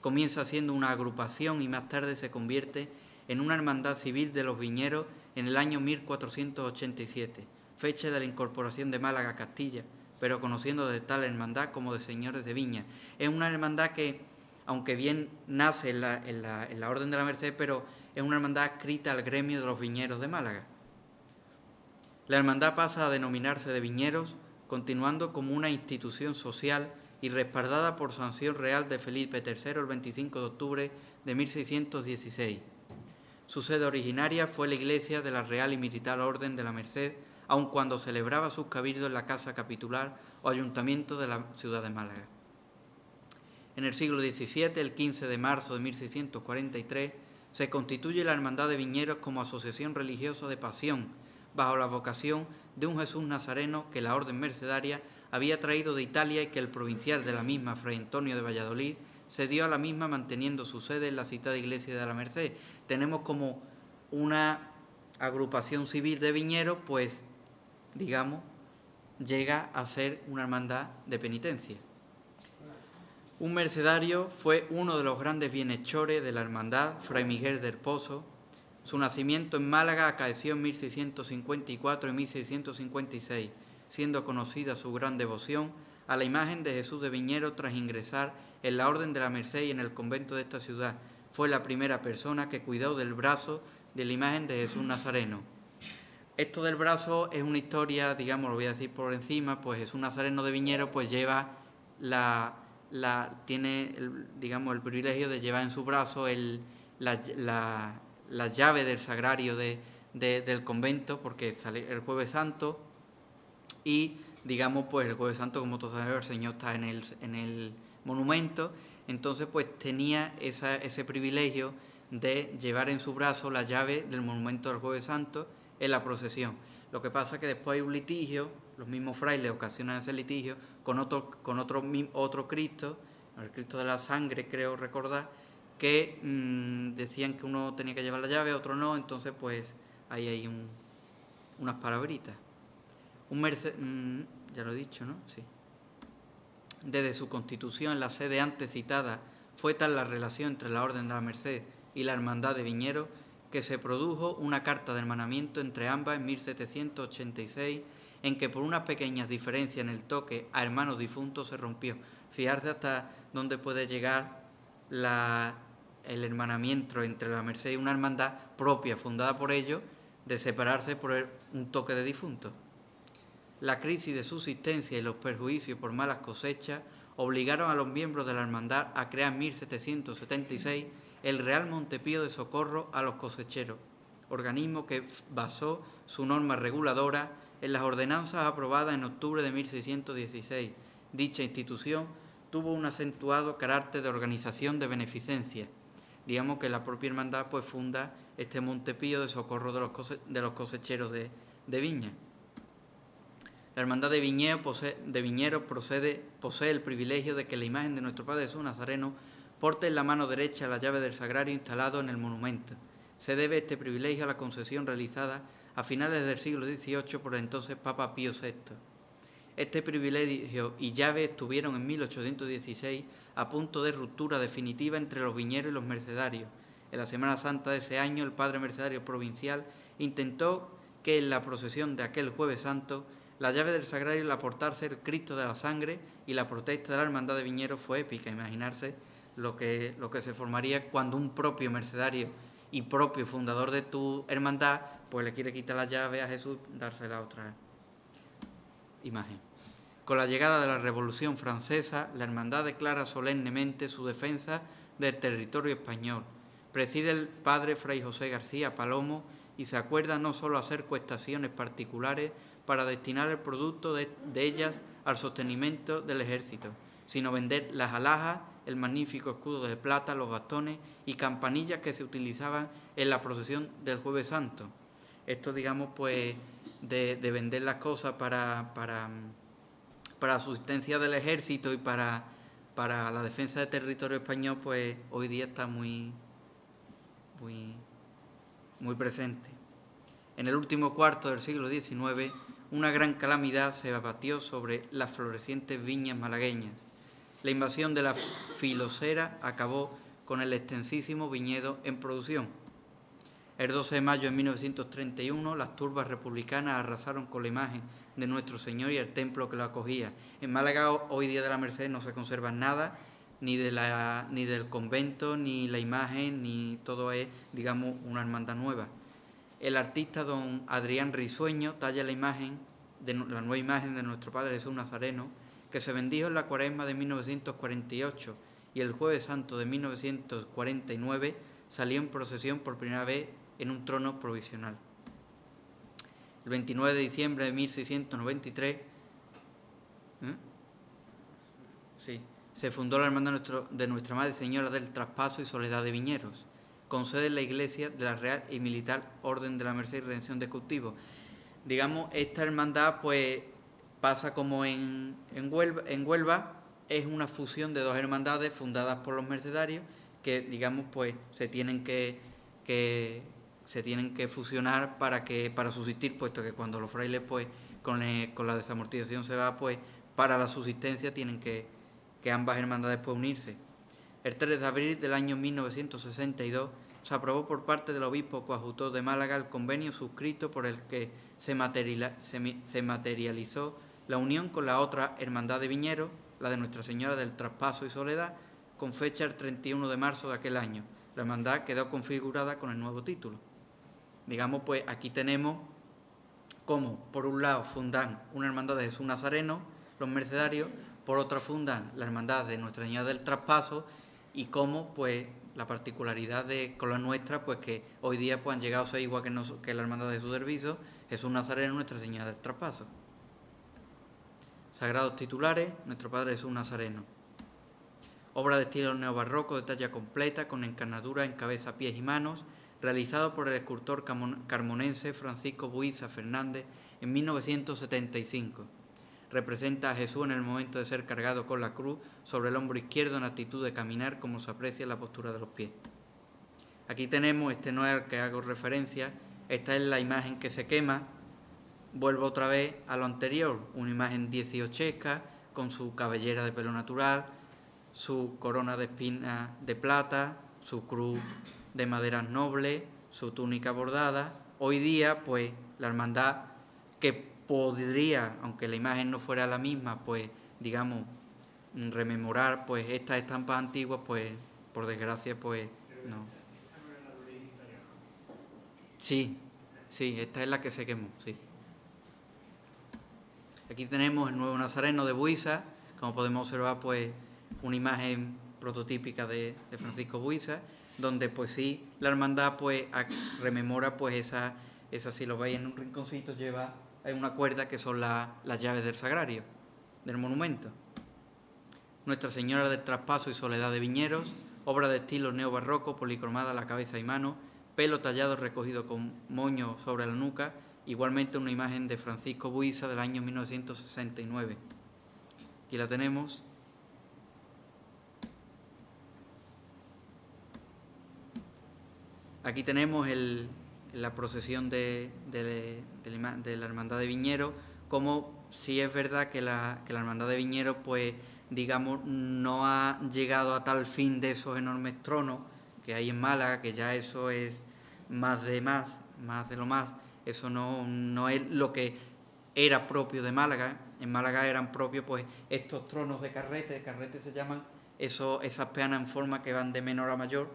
Comienza siendo una agrupación y más tarde se convierte en una hermandad civil de los Viñeros en el año 1487, fecha de la incorporación de Málaga a Castilla, pero conociendo de tal hermandad como de señores de Viña. Es una hermandad que, aunque bien nace en la Orden de la Merced, pero es una hermandad adscrita al gremio de los Viñeros de Málaga. La hermandad pasa a denominarse de Viñeros, continuando como una institución social y respaldada por sanción real de Felipe III el 25 de octubre de 1616. Su sede originaria fue la iglesia de la Real y Militar Orden de la Merced, aun cuando celebraba sus cabildos en la Casa Capitular o Ayuntamiento de la ciudad de Málaga. En el siglo XVII, el 15 de marzo de 1643, se constituye la Hermandad de Viñeros como asociación religiosa de pasión, bajo la vocación de un Jesús Nazareno que la Orden Mercedaria había traído de Italia y que el provincial de la misma, Fray Antonio de Valladolid, cedió a la misma manteniendo su sede en la citada iglesia de la Merced. Tenemos como una agrupación civil de Viñeros, pues, digamos, llega a ser una hermandad de penitencia. Un mercedario fue uno de los grandes bienhechores de la hermandad, Fray Miguel del Pozo. Su nacimiento en Málaga acaeció en 1654 y 1656, siendo conocida su gran devoción a la imagen de Jesús de Viñeros tras ingresar en la Orden de la Merced y en el convento de esta ciudad. Fue la primera persona que cuidó del brazo de la imagen de Jesús Nazareno. Esto del brazo es una historia, digamos, lo voy a decir por encima, pues Jesús Nazareno de Viñeros pues lleva tiene el privilegio de llevar en su brazo la llave del sagrario del convento, porque sale el Jueves Santo y, digamos, pues el Jueves Santo, como todos sabemos, el Señor está en el monumento, entonces pues tenía ese privilegio de llevar en su brazo la llave del monumento del Jueves Santo en la procesión. Lo que pasa es que después hay un litigio, los mismos frailes ocasionan ese litigio con otro Cristo, el Cristo de la Sangre, creo recordar, que decían que uno tenía que llevar la llave, otro no, entonces pues ahí hay unas palabritas. Ya lo he dicho, ¿no? Sí. Desde su constitución en la sede antes citada, fue tal la relación entre la Orden de la Merced y la Hermandad de Viñeros que se produjo una carta de hermanamiento entre ambas en 1786, en que por unas pequeñas diferencias en el toque a hermanos difuntos se rompió. Fijarse hasta dónde puede llegar el hermanamiento entre la Merced y una hermandad propia, fundada por ellos, de separarse por un toque de difuntos. La crisis de subsistencia y los perjuicios por malas cosechas obligaron a los miembros de la hermandad a crear en 1776 el Real Montepío de Socorro a los Cosecheros, organismo que basó su norma reguladora en las ordenanzas aprobadas en octubre de 1616. Dicha institución tuvo un acentuado carácter de organización de beneficencia. Digamos que la propia hermandad pues funda este Montepío de Socorro de los cosecheros de Viña. La hermandad de Viñeros posee el privilegio de que la imagen de nuestro Padre Jesús Nazareno porte en la mano derecha la llave del sagrario instalado en el monumento. Se debe este privilegio a la concesión realizada a finales del siglo XVIII por el entonces Papa Pío VI. Este privilegio y llave estuvieron en 1816 a punto de ruptura definitiva entre los viñeros y los mercedarios. En la Semana Santa de ese año, el padre mercedario provincial intentó que en la procesión de aquel Jueves Santo La llave del sagrario, el aportarse el Cristo de la sangre, y la protesta de la hermandad de viñeros fue épica. Imaginarse lo que se formaría cuando un propio mercedario y propio fundador de tu hermandad pues le quiere quitar la llave a Jesús, dársela a otra imagen. Con la llegada de la Revolución Francesa, la hermandad declara solemnemente su defensa del territorio español. Preside el padre Fray José García Palomo y se acuerda no solo hacer cuestaciones particulares para destinar el producto de ellas al sostenimiento del ejército, sino vender las alhajas, el magnífico escudo de plata, los bastones y campanillas que se utilizaban en la procesión del Jueves Santo. Esto, digamos, pues, de vender las cosas para la subsistencia del ejército y para la defensa del territorio español, pues hoy día está muy presente. En el último cuarto del siglo XIX, una gran calamidad se abatió sobre las florecientes viñas malagueñas. La invasión de la filosera acabó con el extensísimo viñedo en producción. El 12 de mayo de 1931, las turbas republicanas arrasaron con la imagen de Nuestro Señor y el templo que lo acogía. En Málaga, hoy día de la Merced, no se conserva nada, ni del convento, ni la imagen, ni todo es, digamos, una hermandad nueva. El artista don Adrián Risueño talla la nueva imagen de nuestro Padre Jesús Nazareno, que se bendijo en la Cuaresma de 1948 y el Jueves Santo de 1949 salió en procesión por primera vez en un trono provisional. El 29 de diciembre de 1693 se fundó la Hermandad de Nuestra Madre Señora del Traspaso y Soledad de Viñeros, con sede en la iglesia de la Real y Militar Orden de la Merced y Redención de Cautivos. Digamos, esta hermandad pues pasa como en Huelva, es una fusión de dos hermandades fundadas por los mercedarios que, digamos, pues se tienen que fusionar para subsistir, puesto que cuando los frailes pues con la desamortización se va, pues para la subsistencia tienen que ambas hermandades pues unirse. El 3 de abril del año 1962 se aprobó por parte del obispo coadjutor de Málaga el convenio suscrito por el que se materializó la unión con la otra hermandad de Viñeros, la de Nuestra Señora del Traspaso y Soledad, con fecha el 31 de marzo de aquel año. La hermandad quedó configurada con el nuevo título. Digamos, pues aquí tenemos cómo, por un lado, fundan una hermandad de Jesús Nazareno, los mercedarios, por otra fundan la hermandad de Nuestra Señora del Traspaso, y cómo, pues, la particularidad con la nuestra, pues que hoy día pues, han llegado a ser igual que la hermandad de su servicio, Jesús Nazareno, Nuestra Señora del Traspaso. Sagrados titulares, Nuestro Padre Jesús Nazareno. Obra de estilo neobarroco de talla completa, con encarnadura en cabeza, pies y manos, realizado por el escultor carmonense Francisco Buiza Fernández en 1975. Representa a Jesús en el momento de ser cargado con la cruz sobre el hombro izquierdo en actitud de caminar, como se aprecia en la postura de los pies. Aquí tenemos, este no es al que hago referencia, esta es la imagen que se quema. Vuelvo otra vez a lo anterior, una imagen 18esca, con su cabellera de pelo natural, su corona de espinas de plata, su cruz de maderas nobles, su túnica bordada. Hoy día, pues, la hermandad que podría, aunque la imagen no fuera la misma, pues, digamos, rememorar, pues, estas estampas antiguas, pues, por desgracia, pues, no. ¿Esa no era la de origen italiano? Sí, esta es la que se quemó, sí. Aquí tenemos el nuevo Nazareno de Buiza, como podemos observar, pues, una imagen prototípica de Francisco Buiza, donde, pues sí, la hermandad, pues, rememora, pues, esa si lo veis en un rinconcito, hay una cuerda que son las llaves del sagrario, del monumento. Nuestra Señora del Traspaso y Soledad de Viñeros, obra de estilo neobarroco, policromada a la cabeza y mano, pelo tallado recogido con moño sobre la nuca, igualmente una imagen de Francisco Buiza del año 1969. Aquí la tenemos. Aquí tenemos la procesión de la Hermandad de Viñeros, como sí es verdad que la Hermandad de Viñeros, pues, digamos, no ha llegado a tal fin de esos enormes tronos que hay en Málaga, que ya eso es más de lo más, eso no es lo que era propio de Málaga. En Málaga eran propios pues estos tronos de carrete se llaman esas peanas en forma que van de menor a mayor,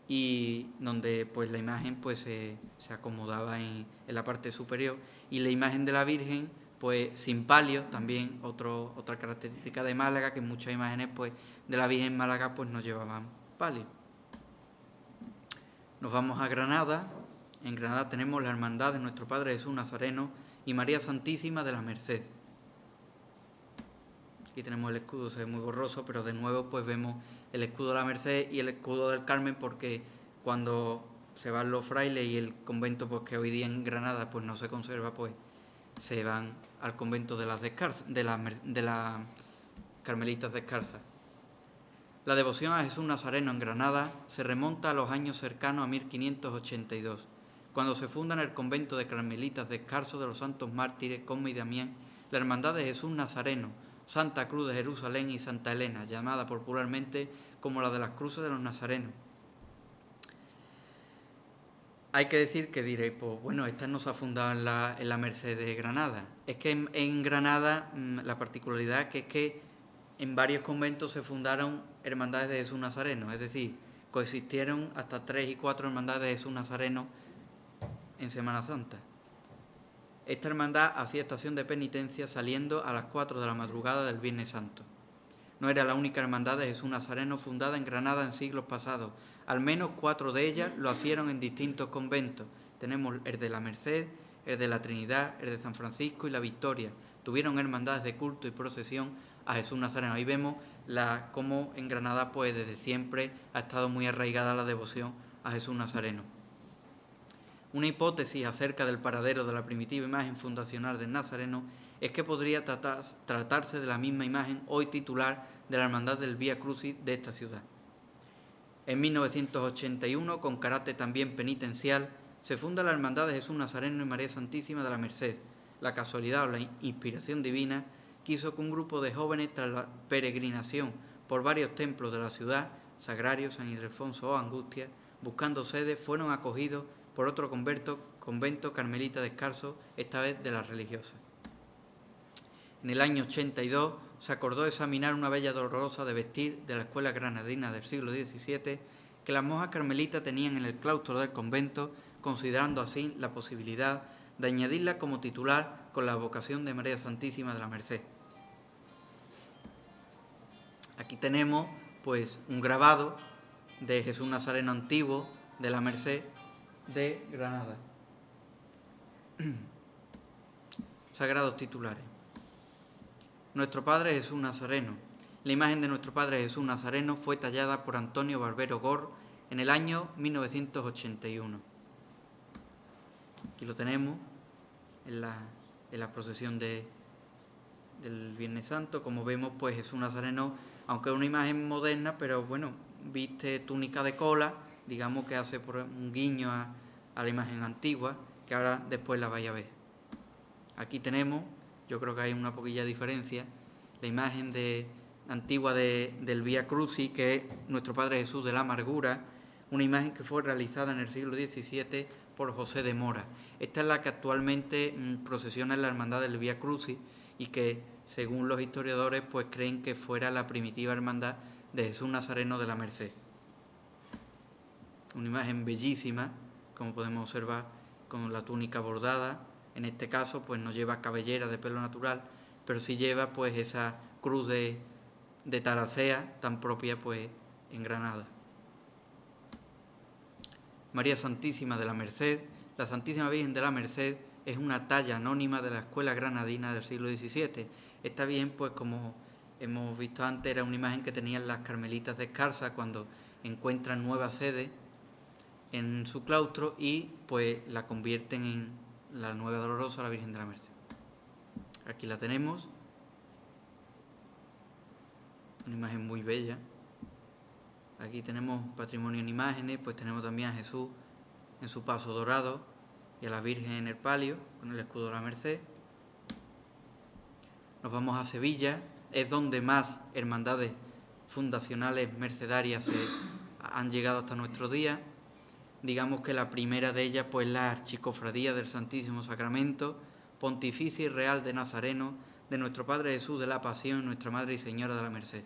y donde pues la imagen pues se acomodaba en la parte superior, y la imagen de la Virgen pues sin palio, también otra característica de Málaga, que muchas imágenes pues de la Virgen en Málaga pues no llevaban palio. Nos vamos a Granada. En Granada tenemos la hermandad de Nuestro Padre Jesús Nazareno y María Santísima de la Merced. Aquí tenemos el escudo, se ve muy borroso, pero de nuevo pues vemos el escudo de la Merced y el escudo del Carmen, porque cuando se van los frailes y el convento pues que hoy día en Granada pues no se conserva, pues se van al convento de las Carmelitas Descalzas. La devoción a Jesús Nazareno en Granada se remonta a los años cercanos a 1582, cuando se funda en el convento de Carmelitas Descalzos de los Santos Mártires Cosme y Damián la Hermandad de Jesús Nazareno, Santa Cruz de Jerusalén y Santa Elena, llamada popularmente como la de las Cruces de los Nazarenos. Hay que decir que diréis, pues bueno, esta no se ha fundado en la Merced de Granada. Es que en Granada la particularidad es que en varios conventos se fundaron hermandades de Jesús Nazareno, es decir, coexistieron hasta 3 y 4 hermandades de Jesús Nazareno en Semana Santa. Esta hermandad hacía estación de penitencia saliendo a las 4 de la madrugada del Viernes Santo. No era la única hermandad de Jesús Nazareno fundada en Granada en siglos pasados. Al menos 4 de ellas lo hicieron en distintos conventos. Tenemos el de la Merced, el de la Trinidad, el de San Francisco y la Victoria. Tuvieron hermandades de culto y procesión a Jesús Nazareno. Ahí vemos cómo en Granada pues desde siempre ha estado muy arraigada la devoción a Jesús Nazareno. Una hipótesis acerca del paradero de la primitiva imagen fundacional del Nazareno es que podría tratarse de la misma imagen hoy titular de la Hermandad del Vía Crucis de esta ciudad. En 1981, con carácter también penitencial, se funda la Hermandad de Jesús Nazareno y María Santísima de la Merced. La casualidad o la inspiración divina quiso que un grupo de jóvenes, tras la peregrinación por varios templos de la ciudad, Sagrario, San Ildefonso o Angustia, buscando sede, fueron acogidos por otro convento carmelita descalzo, esta vez de las religiosas. En el año 82 se acordó examinar una bella dolorosa de vestir de la escuela granadina del siglo XVII que las monjas carmelitas tenían en el claustro del convento, considerando así la posibilidad de añadirla como titular con la vocación de María Santísima de la Merced. Aquí tenemos pues un grabado de Jesús Nazareno antiguo de la Merced de Granada. Sagrados titulares. Nuestro Padre Jesús Nazareno. La imagen de Nuestro Padre Jesús Nazareno fue tallada por Antonio Barbero Gor en el año 1981. Aquí lo tenemos en la procesión del Viernes Santo. Como vemos, pues Jesús Nazareno, aunque es una imagen moderna, pero bueno, viste túnica de cola, digamos que hace por un guiño a la imagen antigua, que ahora después la vais a ver. Aquí tenemos, yo creo que hay una poquilla diferencia, la imagen antigua del Vía Crucis, que es Nuestro Padre Jesús de la Amargura, una imagen que fue realizada en el siglo XVII por José de Mora. Esta es la que actualmente procesiona en la Hermandad del Vía Crucis y que, según los historiadores, pues creen que fuera la primitiva hermandad de Jesús Nazareno de la Merced. Una imagen bellísima, como podemos observar, con la túnica bordada. En este caso, pues no lleva cabellera de pelo natural, pero sí lleva pues esa cruz de taracea tan propia pues en Granada. María Santísima de la Merced. La Santísima Virgen de la Merced es una talla anónima de la escuela granadina del siglo XVII. Esta Virgen, pues como hemos visto antes, era una imagen que tenían las carmelitas descalzas cuando encuentran nueva sede en su claustro y pues la convierten en la Nueva Dolorosa, la Virgen de la Merced. Aquí la tenemos, una imagen muy bella. Aquí tenemos patrimonio en imágenes, pues tenemos también a Jesús en su paso dorado y a la Virgen en el palio con el escudo de la Merced. Nos vamos a Sevilla, es donde más hermandades fundacionales mercedarias han llegado hasta nuestros días. Digamos que la primera de ellas, pues la Archicofradía del Santísimo Sacramento, Pontificia y Real de Nazareno, de nuestro Padre Jesús de la Pasión y Nuestra Madre y Señora de la Merced.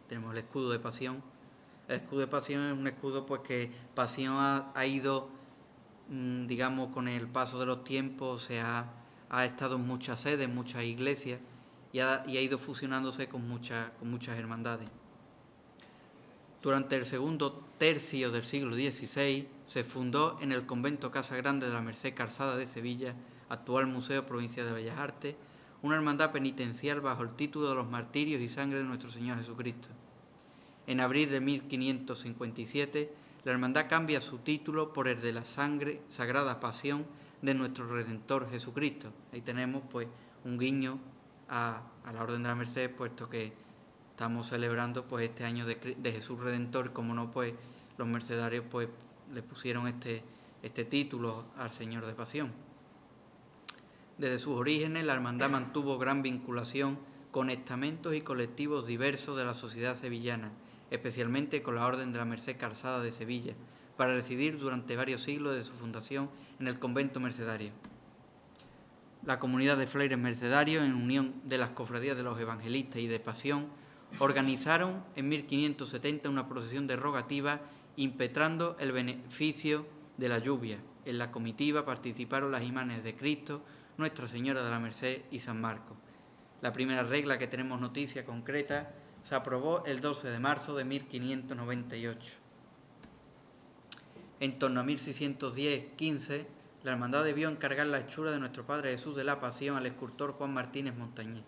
Tenemos el escudo de pasión. El escudo de pasión es un escudo pues que pasión ha ido, digamos, con el paso de los tiempos, ha estado en muchas sedes, en muchas iglesias y ha ido fusionándose con muchas hermandades. Durante el segundo tercio del siglo XVI se fundó en el convento Casa Grande de la Merced Calzada de Sevilla, actual Museo Provincial de Bellas Artes, una hermandad penitencial bajo el título de los martirios y sangre de nuestro Señor Jesucristo. En abril de 1557, la hermandad cambia su título por el de la sangre sagrada pasión de nuestro Redentor Jesucristo. Ahí tenemos pues un guiño a la Orden de la Merced, puesto que estamos celebrando pues este año de Jesús Redentor. Como no, pues los mercedarios pues le pusieron este título al Señor de Pasión. Desde sus orígenes, la hermandad mantuvo gran vinculación con estamentos y colectivos diversos de la sociedad sevillana, especialmente con la Orden de la Merced Calzada de Sevilla, para residir durante varios siglos de su fundación en el convento mercedario. La comunidad de frailes mercedarios, en unión de las cofradías de los evangelistas y de Pasión, organizaron en 1570 una procesión de rogativa impetrando el beneficio de la lluvia. En la comitiva participaron las imágenes de Cristo, Nuestra Señora de la Merced y San Marcos. La primera regla que tenemos noticia concreta se aprobó el 12 de marzo de 1598. En torno a 1610-15, la hermandad debió encargar la hechura de nuestro Padre Jesús de la Pasión al escultor Juan Martínez Montañés.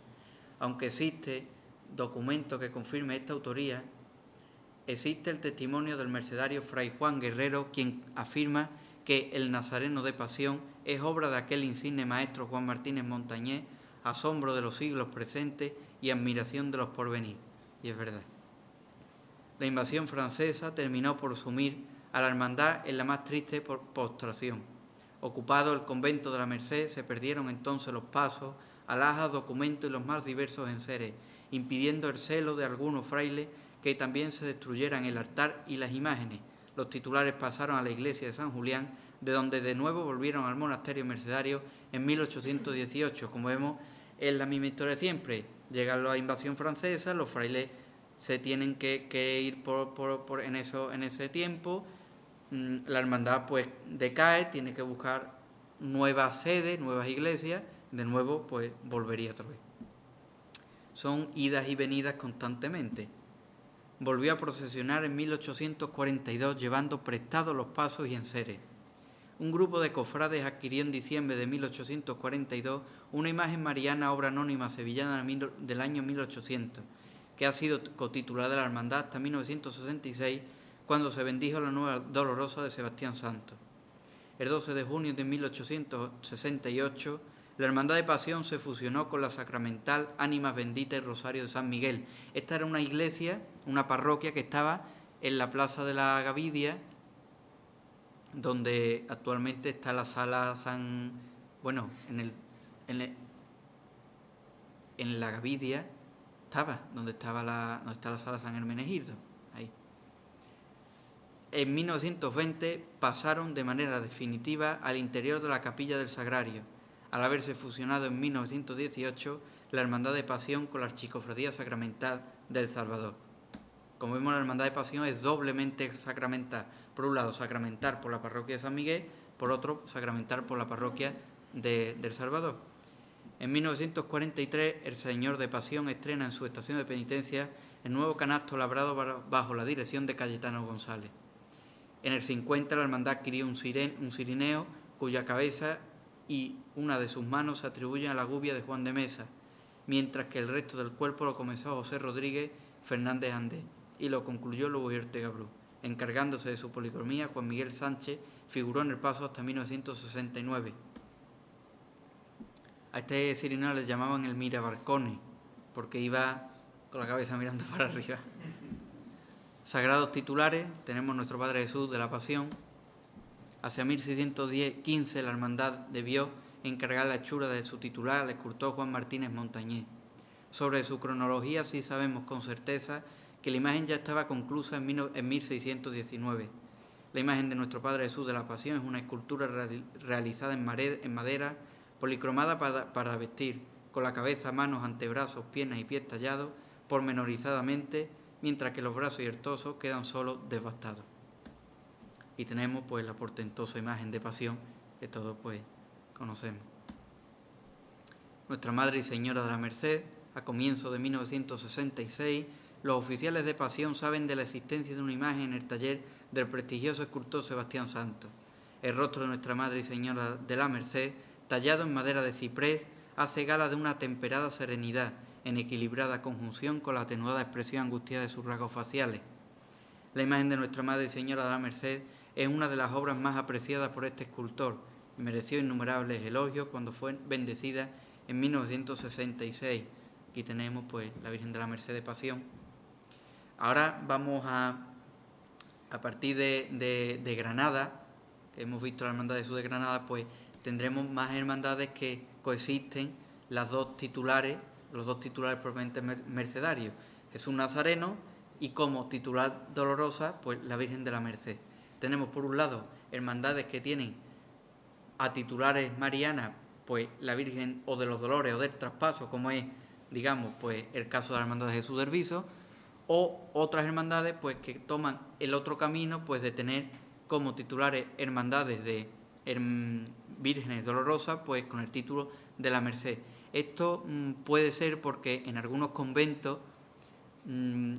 Aunque existe documento que confirme esta autoría, existe el testimonio del mercedario Fray Juan Guerrero, quien afirma que el Nazareno de Pasión es obra de aquel insigne maestro Juan Martínez Montañés, asombro de los siglos presentes y admiración de los porvenir. Y es verdad. La invasión francesa terminó por sumir a la hermandad en la más triste postración. Ocupado el convento de la Merced, se perdieron entonces los pasos, alhajas, documentos y los más diversos enseres, impidiendo el celo de algunos frailes que también se destruyeran el altar y las imágenes. Los titulares pasaron a la iglesia de San Julián, de donde de nuevo volvieron al monasterio mercedario en 1818. Como vemos, es la misma historia de siempre. Llega la invasión francesa, los frailes se tienen que ir en ese tiempo. La hermandad pues decae, tiene que buscar nuevas sedes, nuevas iglesias, de nuevo pues volvería otra vez. Son idas y venidas constantemente. Volvió a procesionar en 1842 llevando prestados los pasos y enseres. Un grupo de cofrades adquirió en diciembre de 1842 una imagen mariana, obra anónima sevillana del año 1800, que ha sido cotitular de la hermandad hasta 1966, cuando se bendijo la Nueva Dolorosa de Sebastián Santos. El 12 de junio de 1868, la Hermandad de Pasión se fusionó con la Sacramental Ánimas Benditas y Rosario de San Miguel. Esta era una iglesia, una parroquia que estaba en la Plaza de la Gavidia, donde actualmente está la sala San... Bueno, en la Gavidia donde está la sala San Hermenegildo, ahí. En 1920 pasaron de manera definitiva al interior de la capilla del Sagrario, al haberse fusionado en 1918 la Hermandad de Pasión con la Archicofradía Sacramental del Salvador. Como vemos, la Hermandad de Pasión es doblemente sacramental. Por un lado, sacramental por la parroquia de San Miguel, por otro, sacramental por la parroquia del Salvador. En 1943, el Señor de Pasión estrena en su estación de penitencia el nuevo canasto labrado bajo la dirección de Cayetano González. En el 50, la hermandad adquirió un cirineo cuya cabeza y una de sus manos se atribuyen a la gubia de Juan de Mesa, mientras que el resto del cuerpo lo comenzó José Rodríguez Fernández Andés y lo concluyó Luis Ortega Bru. Encargándose de su policromía, Juan Miguel Sánchez figuró en el paso hasta 1969. A este cirineo le llamaban el mirabarcones, porque iba con la cabeza mirando para arriba. Sagrados titulares, tenemos nuestro Padre Jesús de la Pasión. Hacia 1615 la hermandad debió encargar la hechura de su titular al escultor Juan Martínez Montañés. Sobre su cronología sí sabemos con certeza que la imagen ya estaba conclusa en 1619. La imagen de nuestro Padre Jesús de la Pasión es una escultura realizada en madera policromada para vestir, con la cabeza, manos, antebrazos, piernas y pies tallados pormenorizadamente, mientras que los brazos y el torso quedan solo devastados. Y tenemos pues la portentosa imagen de pasión que todos pues conocemos. Nuestra Madre y Señora de la Merced, a comienzos de 1966, los oficiales de pasión saben de la existencia de una imagen en el taller del prestigioso escultor Sebastián Santos. El rostro de Nuestra Madre y Señora de la Merced, tallado en madera de ciprés, hace gala de una temperada serenidad, en equilibrada conjunción con la atenuada expresión angustiada de sus rasgos faciales. La imagen de Nuestra Madre y Señora de la Merced es una de las obras más apreciadas por este escultor y mereció innumerables elogios cuando fue bendecida en 1966. Aquí tenemos pues la Virgen de la Merced de Pasión. Ahora vamos a partir de Granada, que hemos visto la Hermandad de Jesús de Granada, pues tendremos más hermandades que coexisten los dos titulares propiamente mercedarios, Jesús Nazareno y como titular dolorosa, pues la Virgen de la Merced. Tenemos por un lado hermandades que tienen a titulares marianas, pues la Virgen o de los Dolores o del Traspaso, como es, digamos, pues el caso de la Hermandad de Jesús del Viso, o otras hermandades pues que toman el otro camino pues de tener como titulares hermandades de vírgenes dolorosas pues con el título de la Merced. Esto puede ser porque en algunos conventos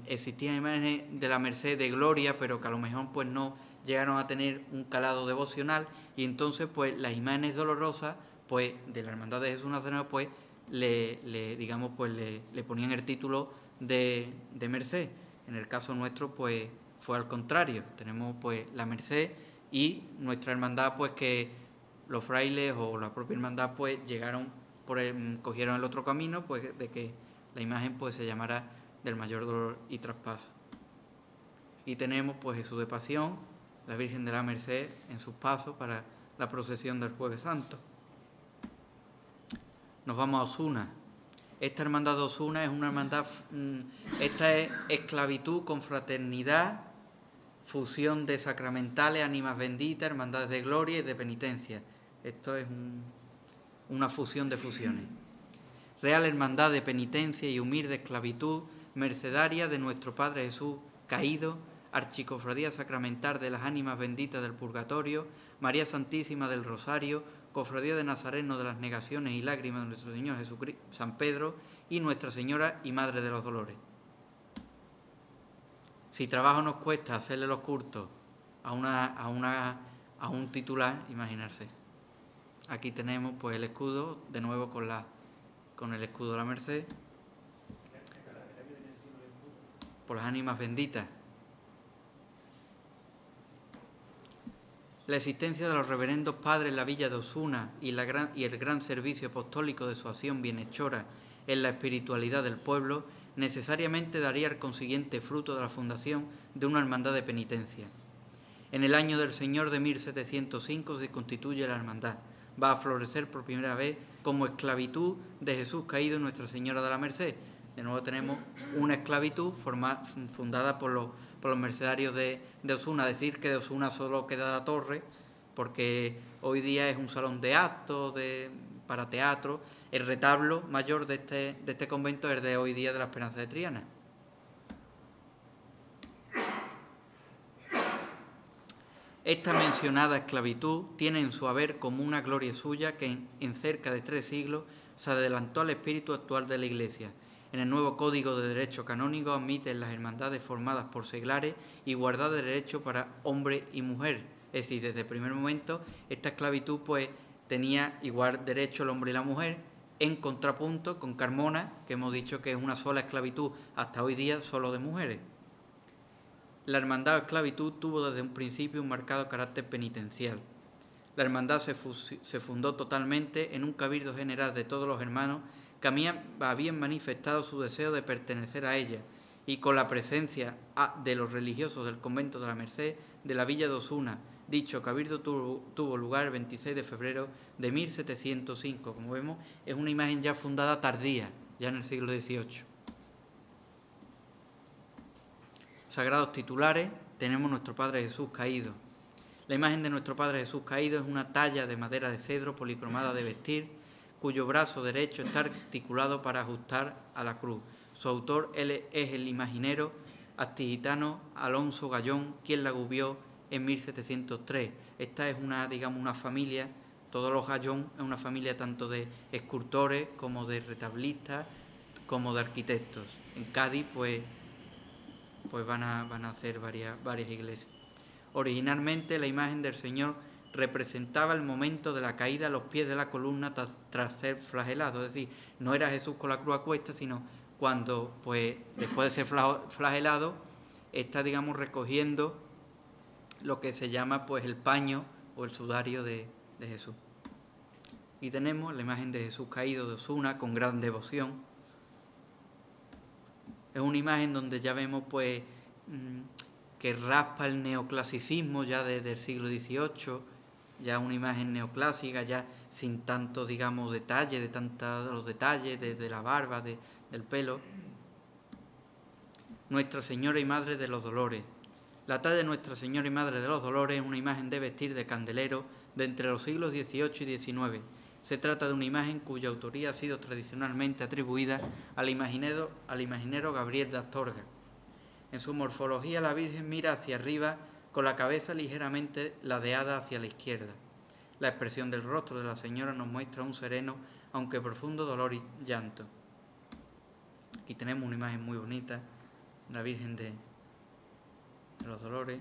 existían imágenes de la Merced de Gloria, pero que a lo mejor pues no llegaron a tener un calado devocional, y entonces pues las imágenes dolorosas pues de la Hermandad de Jesús Nazareno pues le ponían el título de Merced. En el caso nuestro pues fue al contrario, tenemos pues la Merced y nuestra hermandad pues que los frailes o la propia hermandad pues cogieron el otro camino pues de que la imagen pues se llamara del Mayor Dolor y Traspaso. Y tenemos pues Jesús de Pasión, la Virgen de la Merced en sus pasos para la procesión del Jueves Santo. Nos vamos a Osuna. Esta hermandad de Osuna es una hermandad, esta es esclavitud con fraternidad, fusión de sacramentales, ánimas benditas, hermandades de gloria y de penitencia. Esto es una fusión de fusiones. Real hermandad de penitencia y humilde esclavitud, mercedaria de nuestro Padre Jesús caído, archicofradía sacramental de las ánimas benditas del purgatorio, María Santísima del Rosario, Cofradía de Nazareno de las Negaciones y Lágrimas de nuestro Señor Jesucristo, San Pedro y Nuestra Señora y Madre de los Dolores. Si trabajo nos cuesta hacerle los cultos a un titular, imaginarse. Aquí tenemos pues el escudo, de nuevo con el escudo de la Merced, por las ánimas benditas. La existencia de los reverendos padres en la villa de Osuna y el gran servicio apostólico de su acción bienhechora en la espiritualidad del pueblo necesariamente daría el consiguiente fruto de la fundación de una hermandad de penitencia. En el año del Señor de 1705 se constituye la hermandad. Va a florecer por primera vez como esclavitud de Jesús caído en Nuestra Señora de la Merced. De nuevo tenemos una esclavitud fundada por los mercedarios de Osuna. Decir que de Osuna solo queda la torre, porque hoy día es un salón de actos para teatro. El retablo mayor de este convento es el de hoy día de la Esperanza de Triana. Esta mencionada esclavitud tiene en su haber como una gloria suya que en cerca de 3 siglos se adelantó al espíritu actual de la Iglesia. En el nuevo Código de Derecho Canónico admiten las hermandades formadas por seglares igualdad de derecho para hombre y mujer. Es decir, desde el primer momento esta esclavitud pues tenía igual derecho el hombre y la mujer, en contrapunto con Carmona, que hemos dicho que es una sola esclavitud hasta hoy día solo de mujeres. La hermandad o esclavitud tuvo desde un principio un marcado carácter penitencial. La hermandad se fundó totalmente en un cabildo general de todos los hermanos que habían manifestado su deseo de pertenecer a ella, y con la presencia de los religiosos del convento de la Merced de la villa de Osuna. Dicho cabildo tuvo lugar el 26 de febrero de 1705. Como vemos, es una imagen ya fundada tardía, ya en el siglo XVIII. Sagrados titulares, tenemos nuestro Padre Jesús caído. La imagen de nuestro Padre Jesús caído es una talla de madera de cedro policromada de vestir, cuyo brazo derecho está articulado para ajustar a la cruz. Su autor es el imaginero astigitano Alonso Gallón, quien la gubió en 1703. Esta es una familia, todos los Gallón es una familia tanto de escultores como de retablistas, como de arquitectos. En Cádiz, pues van a hacer varias iglesias. Originalmente, la imagen del Señor representaba el momento de la caída a los pies de la columna tras ser flagelado. Es decir, no era Jesús con la cruz a cuestas, sino cuando, pues, después de ser flagelado, está, digamos, recogiendo lo que se llama, pues, el paño o el sudario de Jesús. Y tenemos la imagen de Jesús caído de Osuna con gran devoción. Es una imagen donde ya vemos, pues, que raspa el neoclasicismo ya desde el siglo XVIII, ya una imagen neoclásica, ya sin tanto, digamos, detalle, los detalles de la barba, del pelo. Nuestra Señora y Madre de los Dolores. La talla de Nuestra Señora y Madre de los Dolores es una imagen de vestir de candelero de entre los siglos XVIII y XIX. Se trata de una imagen cuya autoría ha sido tradicionalmente atribuida al imaginero Gabriel de Astorga. En su morfología, la Virgen mira hacia arriba con la cabeza ligeramente ladeada hacia la izquierda. La expresión del rostro de la Señora nos muestra un sereno, aunque profundo dolor y llanto. Aquí tenemos una imagen muy bonita, la Virgen de los Dolores.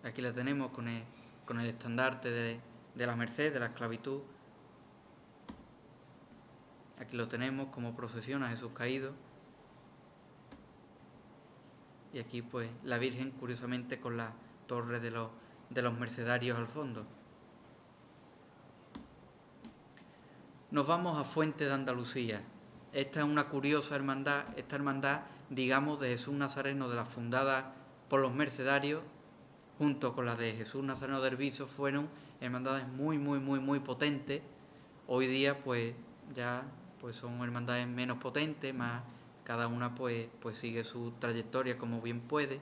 Aquí la tenemos con el estandarte de la Merced, de la esclavitud. Aquí lo tenemos como procesión a Jesús caído. Y aquí, pues, la Virgen, curiosamente, con la torre de los mercedarios al fondo. Nos vamos a Fuente de Andalucía. Esta es una curiosa hermandad, digamos, de Jesús Nazareno, de la fundada por los mercedarios, junto con la de Jesús Nazareno de Herbiso, fueron hermandades muy, muy, muy, muy potentes. Hoy día, pues, ya pues son hermandades menos potentes, más cada una pues sigue su trayectoria como bien puede,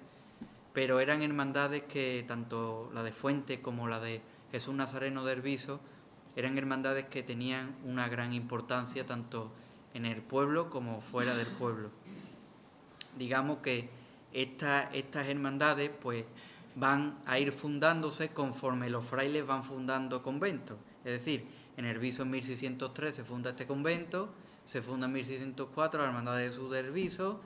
pero eran hermandades que tanto la de Fuente como la de Jesús Nazareno de Herbiso eran hermandades que tenían una gran importancia tanto en el pueblo como fuera del pueblo. Digamos que estas hermandades pues van a ir fundándose conforme los frailes van fundando conventos. Es decir, en Herbiso en 1603 se funda este convento, se funda en 1604 la Hermandad de Jesús de Herbiso,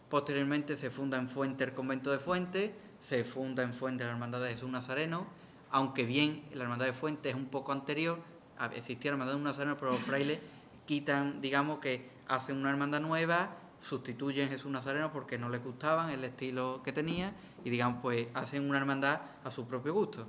posteriormente se funda en Fuente el convento de Fuente, se funda en Fuente la Hermandad de Jesús Nazareno, aunque bien la Hermandad de Fuente es un poco anterior, existía la Hermandad de un Nazareno, pero los frailes quitan, digamos que hacen una hermandad nueva, sustituyen Jesús Nazareno porque no les gustaban el estilo que tenía y, digamos, pues hacen una hermandad a su propio gusto.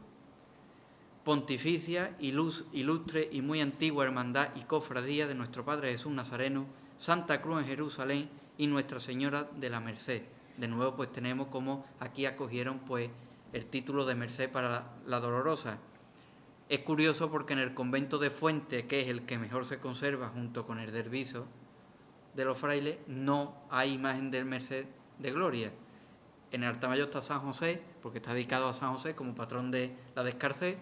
Pontificia, ilustre y muy antigua hermandad y cofradía de nuestro Padre Jesús Nazareno, Santa Cruz en Jerusalén y Nuestra Señora de la Merced. De nuevo, pues tenemos como aquí acogieron pues el título de Merced para la Dolorosa. Es curioso porque en el convento de Fuente, que es el que mejor se conserva junto con el de Herbiso de los frailes, no hay imagen del Merced de Gloria. En el altar mayor está San José, porque está dedicado a San José como patrón de la de Escarcé,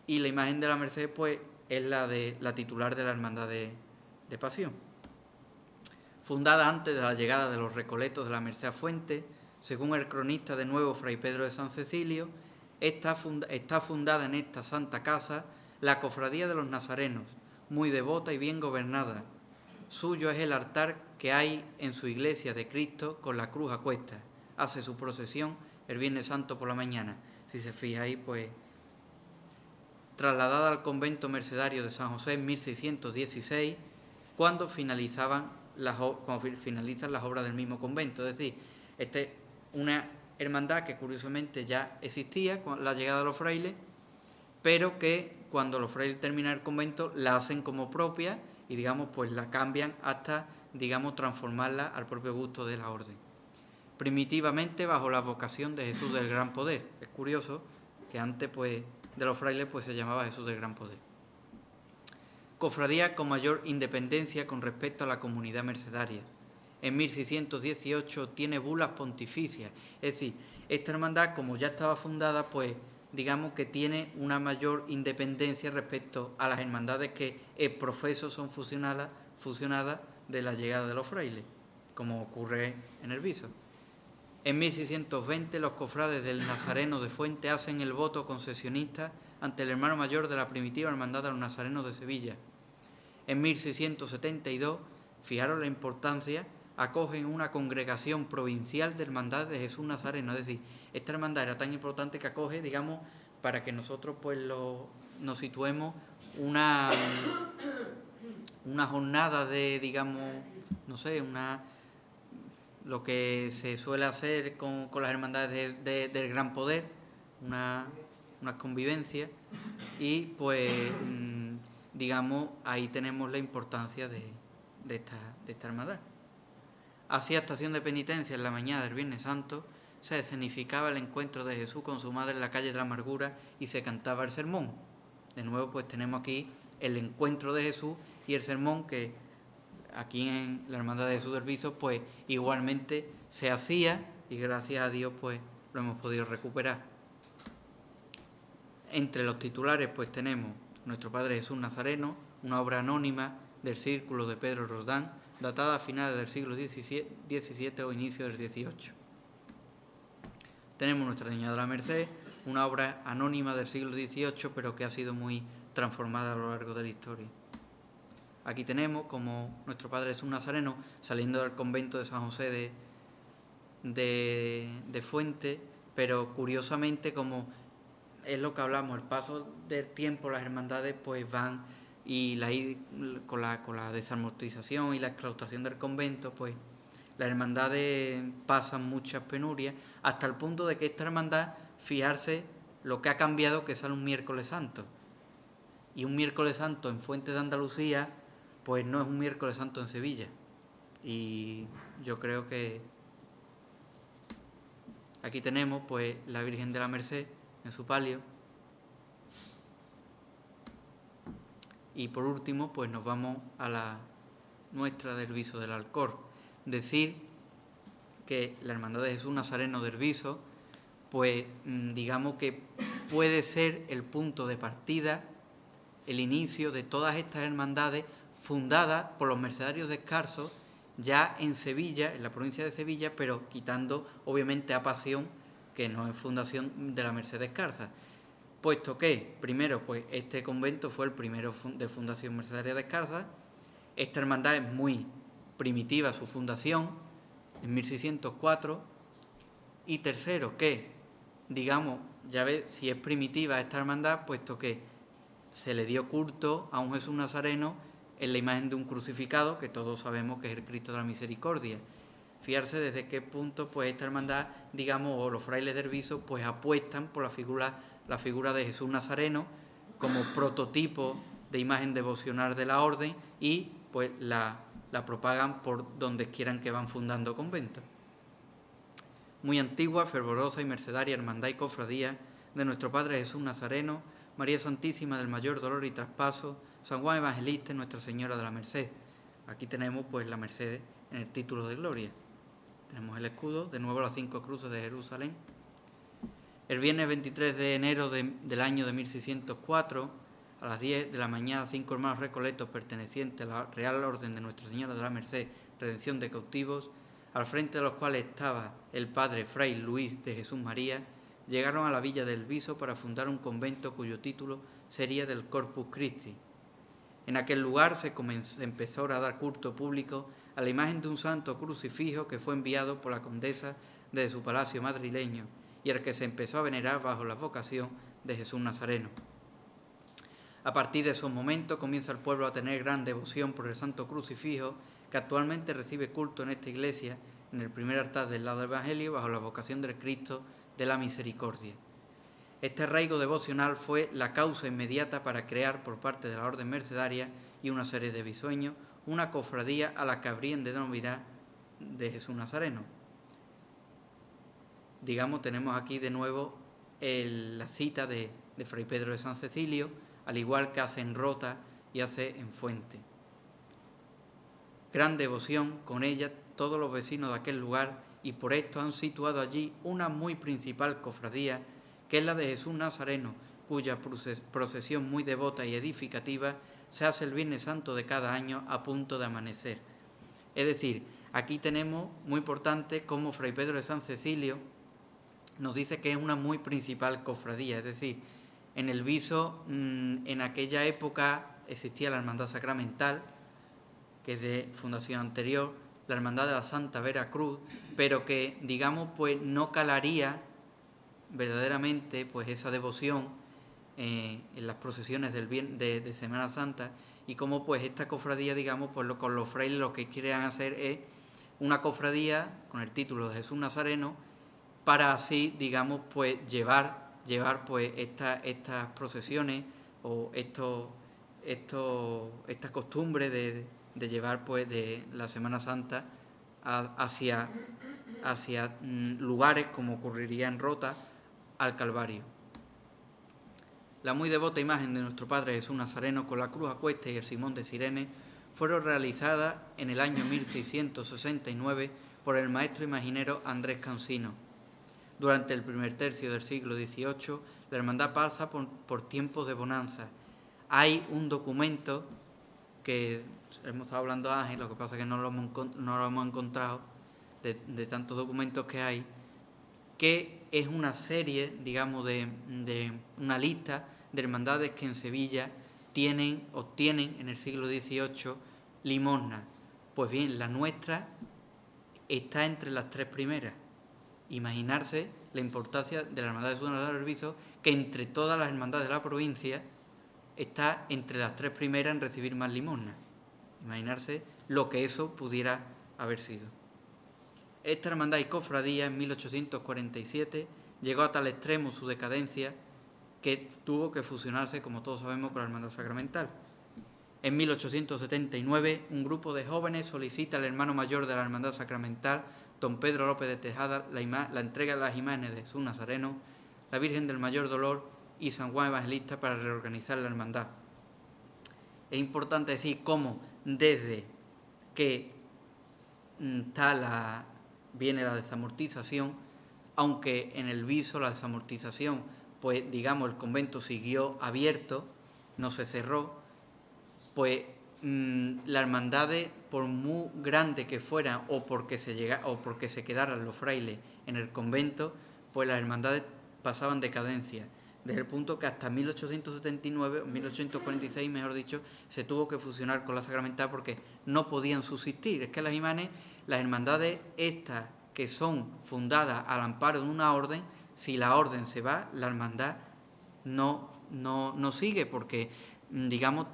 y la imagen de la Merced pues es la titular de la Hermandad de Pasión. Fundada antes de la llegada de los recoletos de la Merced a Fuente, según el cronista de nuevo Fray Pedro de San Cecilio, está fundada en esta santa casa la Cofradía de los Nazarenos, muy devota y bien gobernada. Suyo es el altar que hay en su iglesia de Cristo con la cruz a cuestas. Hace su procesión el Viernes Santo por la mañana. Si se fija ahí, pues, trasladada al convento mercedario de San José en 1616, cuando finalizan las obras del mismo convento. Es decir, esta es una hermandad que curiosamente ya existía con la llegada de los frailes, pero que cuando los frailes terminan el convento la hacen como propia y, digamos, pues la cambian hasta, digamos, transformarla al propio gusto de la orden. Primitivamente bajo la vocación de Jesús del Gran Poder. Es curioso que antes, pues, de los frailes pues se llamaba Jesús del Gran Poder. Cofradía con mayor independencia con respecto a la comunidad mercedaria. En 1618 tiene bulas pontificias, es decir, esta hermandad, como ya estaba fundada, pues digamos que tiene una mayor independencia respecto a las hermandades que el profeso son fusionadas de la llegada de los frailes, como ocurre en el Viso. En 1620 los cofrades del Nazareno de Fuente hacen el voto concesionista ante el hermano mayor de la primitiva hermandad de los Nazarenos de Sevilla. En 1672, fijaros la importancia, acogen una congregación provincial de hermandad de Jesús Nazareno. Es decir, esta hermandad era tan importante que acoge, digamos, para que nosotros pues nos situemos una jornada de, digamos, no sé, lo que se suele hacer con las hermandades del Gran Poder, una convivencia, y pues digamos ahí tenemos la importancia de esta hermandad. Hacia estación de penitencia en la mañana del Viernes Santo se escenificaba el encuentro de Jesús con su madre en la calle de la Amargura y se cantaba el sermón. De nuevo pues tenemos aquí el encuentro de Jesús y el sermón que aquí en la Hermandad de Jesús del Viso pues igualmente se hacía y gracias a Dios pues lo hemos podido recuperar. Entre los titulares pues tenemos Nuestro Padre Jesús Nazareno, una obra anónima del Círculo de Pedro Roldán, datada a finales del siglo XVII o inicio del XVIII. Tenemos Nuestra Señora de la Merced, una obra anónima del siglo XVIII, pero que ha sido muy transformada a lo largo de la historia. Aquí tenemos como Nuestro Padre Jesús Nazareno, saliendo del convento de San José de Fuente, pero curiosamente, como es lo que hablamos, el paso del tiempo, las hermandades pues van y con la desamortización y la exclaustración del convento, pues las hermandades pasan muchas penurias, hasta el punto de que esta hermandad, fijarse lo que ha cambiado, que sale un miércoles santo. Y un miércoles santo en Fuente de Andalucía, pues no es un miércoles santo en Sevilla. Y yo creo que aquí tenemos pues la Virgen de la Merced en su palio. Y por último, pues nos vamos a la nuestra del Viso del Alcor. Decir que la Hermandad de Jesús Nazareno del Viso, pues digamos que puede ser el punto de partida, el inicio de todas estas hermandades fundadas por los mercedarios descalzos ya en Sevilla, en la provincia de Sevilla, pero quitando obviamente a Pasión, que no es fundación de la Merced Descalza. Puesto que, primero, pues este convento fue el primero de fundación mercedaria descalza. Esta hermandad es muy primitiva, su fundación, en 1604. Y tercero, que, digamos, ya ves si es primitiva esta hermandad, puesto que se le dio culto a un Jesús Nazareno en la imagen de un crucificado, que todos sabemos que es el Cristo de la Misericordia. Fijarse desde qué punto, pues esta hermandad, digamos, o los frailes del Viso, pues apuestan por la figura de Jesús Nazareno como prototipo de imagen devocional de la orden y pues la propagan por donde quieran que van fundando conventos. Muy antigua, fervorosa y mercedaria hermandad y cofradía de Nuestro Padre Jesús Nazareno, María Santísima del Mayor Dolor y Traspaso, San Juan Evangelista y Nuestra Señora de la Merced. Aquí tenemos pues la Merced en el título de gloria. Tenemos el escudo, de nuevo las 5 cruces de Jerusalén. El viernes 23 de enero del año de 1604, a las 10 de la mañana, 5 hermanos recoletos pertenecientes a la Real Orden de Nuestra Señora de la Merced, Redención de Cautivos, al frente de los cuales estaba el padre Fray Luis de Jesús María, llegaron a la villa del Viso para fundar un convento cuyo título sería del Corpus Christi. En aquel lugar se empezó a dar culto público a la imagen de un santo crucifijo que fue enviado por la condesa desde su palacio madrileño y al que se empezó a venerar bajo la vocación de Jesús Nazareno. A partir de esos momentos comienza el pueblo a tener gran devoción por el santo crucifijo, que actualmente recibe culto en esta iglesia, en el primer altar del lado del Evangelio, bajo la vocación del Cristo de la Misericordia. Este arraigo devocional fue la causa inmediata para crear por parte de la orden mercedaria y una serie de bisueños una cofradía a la que habrían de denominar de Jesús Nazareno. Digamos, tenemos aquí de nuevo la cita de Fray Pedro de San Cecilio, al igual que hace en Rota y hace en Fuente. Gran devoción con ella todos los vecinos de aquel lugar y por esto han situado allí una muy principal cofradía que es la de Jesús Nazareno, cuya procesión muy devota y edificativa se hace el Viernes Santo de cada año a punto de amanecer. Es decir, aquí tenemos, muy importante, como Fray Pedro de San Cecilio nos dice que es una muy principal cofradía, es decir, en el Viso, en aquella época existía la Hermandad Sacramental, que es de fundación anterior, la Hermandad de la Santa Vera Cruz, pero que, digamos, pues no calaría verdaderamente pues esa devoción en las procesiones de Semana Santa, y como pues esta cofradía, digamos, pues con los frailes lo que quieren hacer es una cofradía con el título de Jesús Nazareno, para así, digamos, pues llevar pues estas procesiones o esta costumbre de llevar pues de la Semana Santa hacia lugares, como ocurriría en Rota, al Calvario. La muy devota imagen de nuestro Padre Jesús Nazareno con la cruz a cuestas y el Simón de Cirene fueron realizadas en el año 1669 por el maestro imaginero Andrés Cansino. Durante el primer tercio del siglo XVIII, la hermandad pasa por tiempos de bonanza. Hay un documento que hemos estado hablando Ángel, lo que pasa es que no lo hemos encontrado, de tantos documentos que hay, que es una serie, digamos, de una lista de hermandades que en Sevilla obtienen en el siglo XVIII limosna. Pues bien, la nuestra está entre las tres primeras. Imaginarse la importancia de la Hermandad de Jesús Nazareno del Viso, que entre todas las hermandades de la provincia está entre las tres primeras en recibir más limosna. Imaginarse lo que eso pudiera haber sido. Esta hermandad y cofradía en 1847 llegó a tal extremo su decadencia que tuvo que fusionarse, como todos sabemos, con la Hermandad Sacramental. En 1879, un grupo de jóvenes solicita al hermano mayor de la Hermandad Sacramental, don Pedro López de Tejada, la entrega de las imágenes de Jesús Nazareno, la Virgen del Mayor Dolor y San Juan Evangelista para reorganizar la hermandad. Es importante decir cómo desde que viene la desamortización, aunque en el Viso la desamortización, pues digamos el convento siguió abierto, no se cerró, pues las hermandades, por muy grande que fueran o porque se quedaran los frailes en el convento, pues las hermandades pasaban decadencia, desde el punto que hasta 1879, 1846 mejor dicho, se tuvo que fusionar con la Sacramental porque no podían subsistir. Es que las hermandades estas que son fundadas al amparo de una orden, si la orden se va, la hermandad no sigue, porque digamos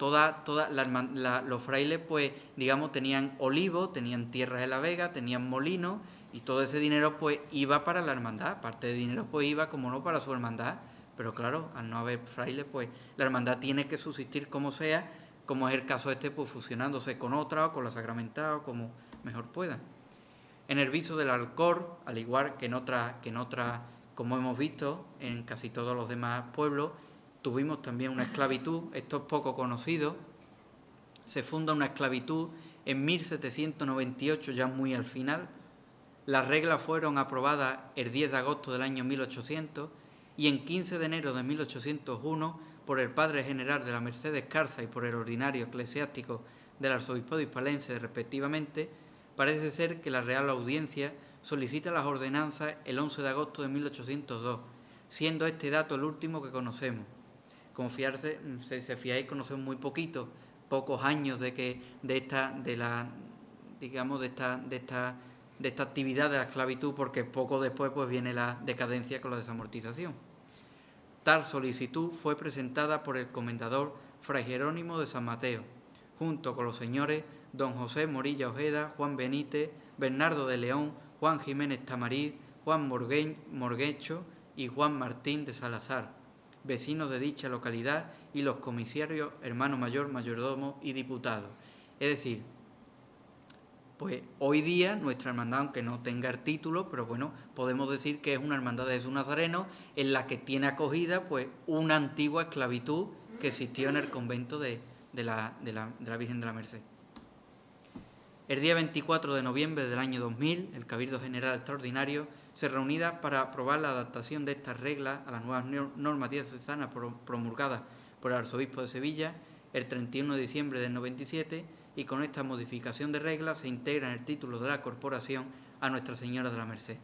los frailes pues digamos tenían olivos, tenían tierras de la vega, tenían molinos, y todo ese dinero pues iba para la hermandad. Parte de dinero pues iba, como no, para su hermandad, pero claro, al no haber frailes pues la hermandad tiene que subsistir como sea, como es el caso pues fusionándose con otra o con la Sacramental o como mejor pueda. En el Viso del Alcor, al igual que en otra, como hemos visto en casi todos los demás pueblos, tuvimos también una esclavitud. Esto es poco conocido. Se funda una esclavitud en 1798, ya muy al final. Las reglas fueron aprobadas el 10 de agosto del año 1800 y en 15 de enero de 1801 por el padre general de la Merced Escarza y por el ordinario eclesiástico del arzobispado hispalense respectivamente. Parece ser que la Real Audiencia solicita las ordenanzas el 11 de agosto de 1802, siendo este dato el último que conocemos. Como se fijáis, conocemos muy poquito, pocos años de esta actividad de la esclavitud, porque poco después pues viene la decadencia con la desamortización. Tal solicitud fue presentada por el comendador Fray Jerónimo de San Mateo, junto con los señores don José Morilla Ojeda, Juan Benítez, Bernardo de León, Juan Jiménez Tamariz, Juan Morguecho y Juan Martín de Salazar, vecinos de dicha localidad, y los comisarios, hermano mayor, mayordomo y diputados. Es decir, pues hoy día nuestra hermandad, aunque no tenga el título, pero bueno, podemos decir que es una hermandad de Jesús Nazareno en la que tiene acogida pues una antigua esclavitud que existió en el convento de la Virgen de la Merced. El día 24 de noviembre del año 2000, el Cabildo General Extraordinario se reunida para aprobar la adaptación de estas reglas a las nuevas normas diocesanas promulgadas por el arzobispo de Sevilla el 31 de diciembre del 97, y con esta modificación de reglas se integra en el título de la corporación a Nuestra Señora de la Merced.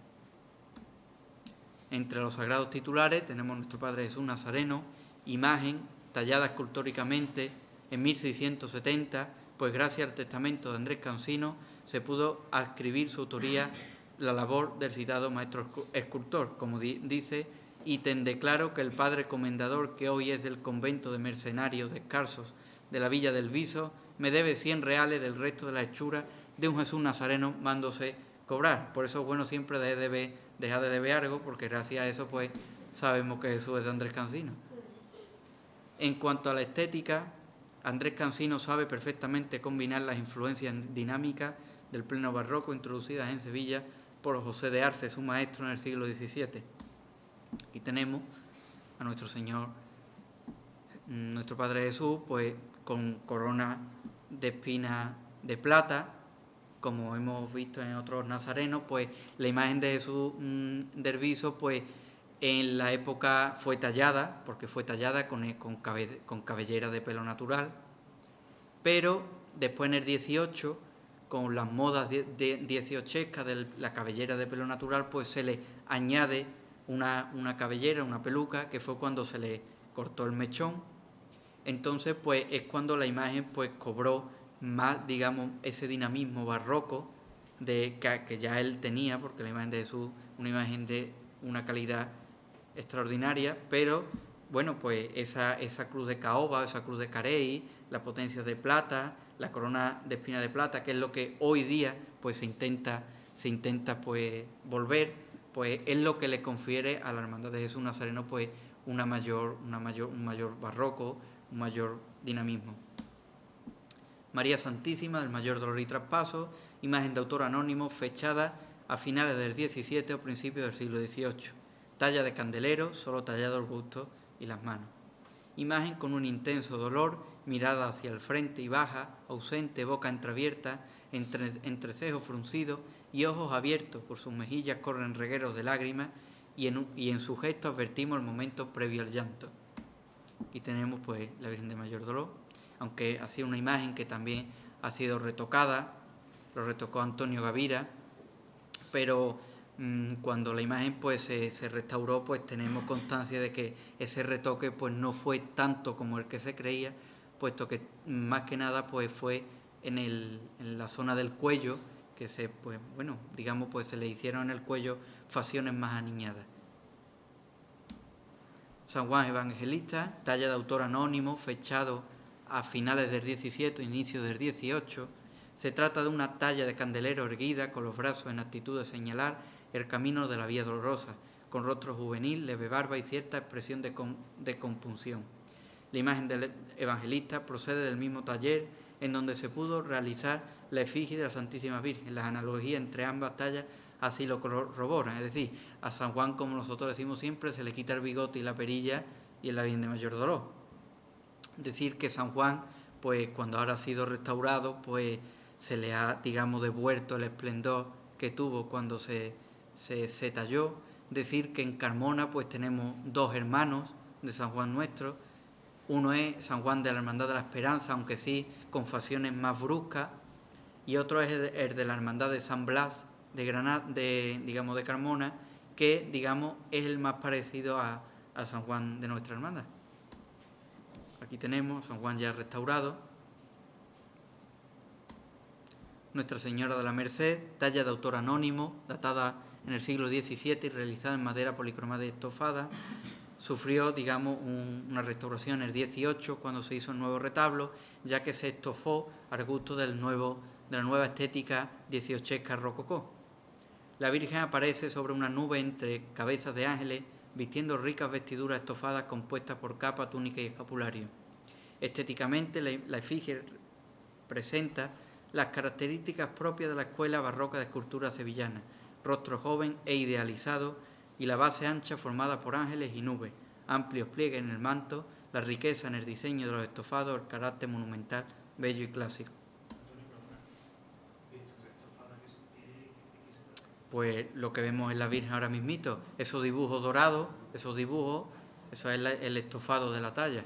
Entre los sagrados titulares tenemos nuestro Padre Jesús Nazareno, imagen tallada escultóricamente en 1670, pues gracias al testamento de Andrés Cansino se pudo adscribir su autoría la labor del citado maestro escultor, como dice: ítem declaro que el padre comendador, que hoy es del convento de mercenarios descalzos de la Villa del Viso, me debe 100 reales del resto de la hechura de un Jesús Nazareno, mándose cobrar. Por eso es bueno siempre dejar de deber algo, porque gracias a eso pues sabemos que Jesús es de Andrés Cansino. En cuanto a la estética, Andrés Cansino sabe perfectamente combinar las influencias dinámicas del pleno barroco introducidas en Sevilla por José de Arce, su maestro en el siglo XVII. Aquí tenemos a nuestro Señor, nuestro Padre Jesús, pues con corona de espinas de plata, como hemos visto en otros nazarenos. Pues la imagen de Jesús del Viso, pues en la época fue tallada, porque fue tallada con cabellera de pelo natural, pero después en el 18, con las modas dieciochescas de la cabellera de pelo natural, pues se le añade una cabellera, una peluca, que fue cuando se le cortó el mechón. Entonces pues es cuando la imagen pues cobró más, digamos, ese dinamismo barroco que ya él tenía, porque la imagen de Jesús, una imagen de una calidad extraordinaria, pero bueno, pues esa cruz de caoba, esa cruz de carey, la potencia de plata, la corona de espina de plata, que es lo que hoy día pues se intenta pues volver, pues es lo que le confiere a la Hermandad de Jesús Nazareno pues un mayor barroco, un mayor dinamismo. María Santísima del Mayor Dolor y Traspaso, imagen de autor anónimo, fechada a finales del XVII o principios del siglo XVIII. Talla de candelero, solo tallado el busto y las manos. Imagen con un intenso dolor, mirada hacia el frente y baja, ausente, boca entreabierta, entrecejo fruncido y ojos abiertos. Por sus mejillas corren regueros de lágrimas y en su gesto advertimos el momento previo al llanto. Aquí tenemos pues la Virgen de Mayor Dolor, aunque ha sido una imagen que también ha sido retocada, lo retocó Antonio Gavira, pero cuando la imagen pues se restauró, pues tenemos constancia de que ese retoque pues no fue tanto como el que se creía, puesto que más que nada pues fue en la zona del cuello, que se le hicieron en el cuello facciones más aniñadas. San Juan Evangelista, talla de autor anónimo, fechado a finales del 17, inicio del 18. Se trata de una talla de candelero erguida, con los brazos en actitud de señalar el camino de la Vía Dolorosa, con rostro juvenil, leve barba y cierta expresión de compunción. La imagen del evangelista procede del mismo taller en donde se pudo realizar la efigie de la Santísima Virgen. Las analogías entre ambas tallas así lo corroboran, es decir, a San Juan, como nosotros decimos siempre, se le quita el bigote y la perilla, y en la Virgen de Mayor Dolor. Decir que San Juan, pues cuando ahora ha sido restaurado, pues se le ha, digamos, devuelto el esplendor que tuvo cuando se talló. Decir que en Carmona pues tenemos dos hermanos de San Juan nuestro. Uno es San Juan de la Hermandad de la Esperanza, aunque sí con facciones más bruscas, y otro es el de la Hermandad de San Blas de Granada, de Carmona, que digamos es el más parecido a San Juan de nuestra hermandad. Aquí tenemos San Juan ya restaurado. Nuestra Señora de la Merced, talla de autor anónimo, datada en el siglo XVII y realizada en madera policromada y estofada. Sufrió, digamos, una restauración en el 18, cuando se hizo el nuevo retablo, ya que se estofó al gusto de la nueva estética dieciochesca rococó. La Virgen aparece sobre una nube entre cabezas de ángeles, vistiendo ricas vestiduras estofadas compuestas por capa, túnica y escapulario. Estéticamente, la efigie presenta las características propias de la escuela barroca de escultura sevillana: rostro joven e idealizado y la base ancha formada por ángeles y nubes, amplios pliegues en el manto, la riqueza en el diseño de los estofados, el carácter monumental, bello y clásico. pues lo que vemos en la Virgen ahora mismito, esos dibujos dorados, esos dibujos, eso es el estofado de la talla.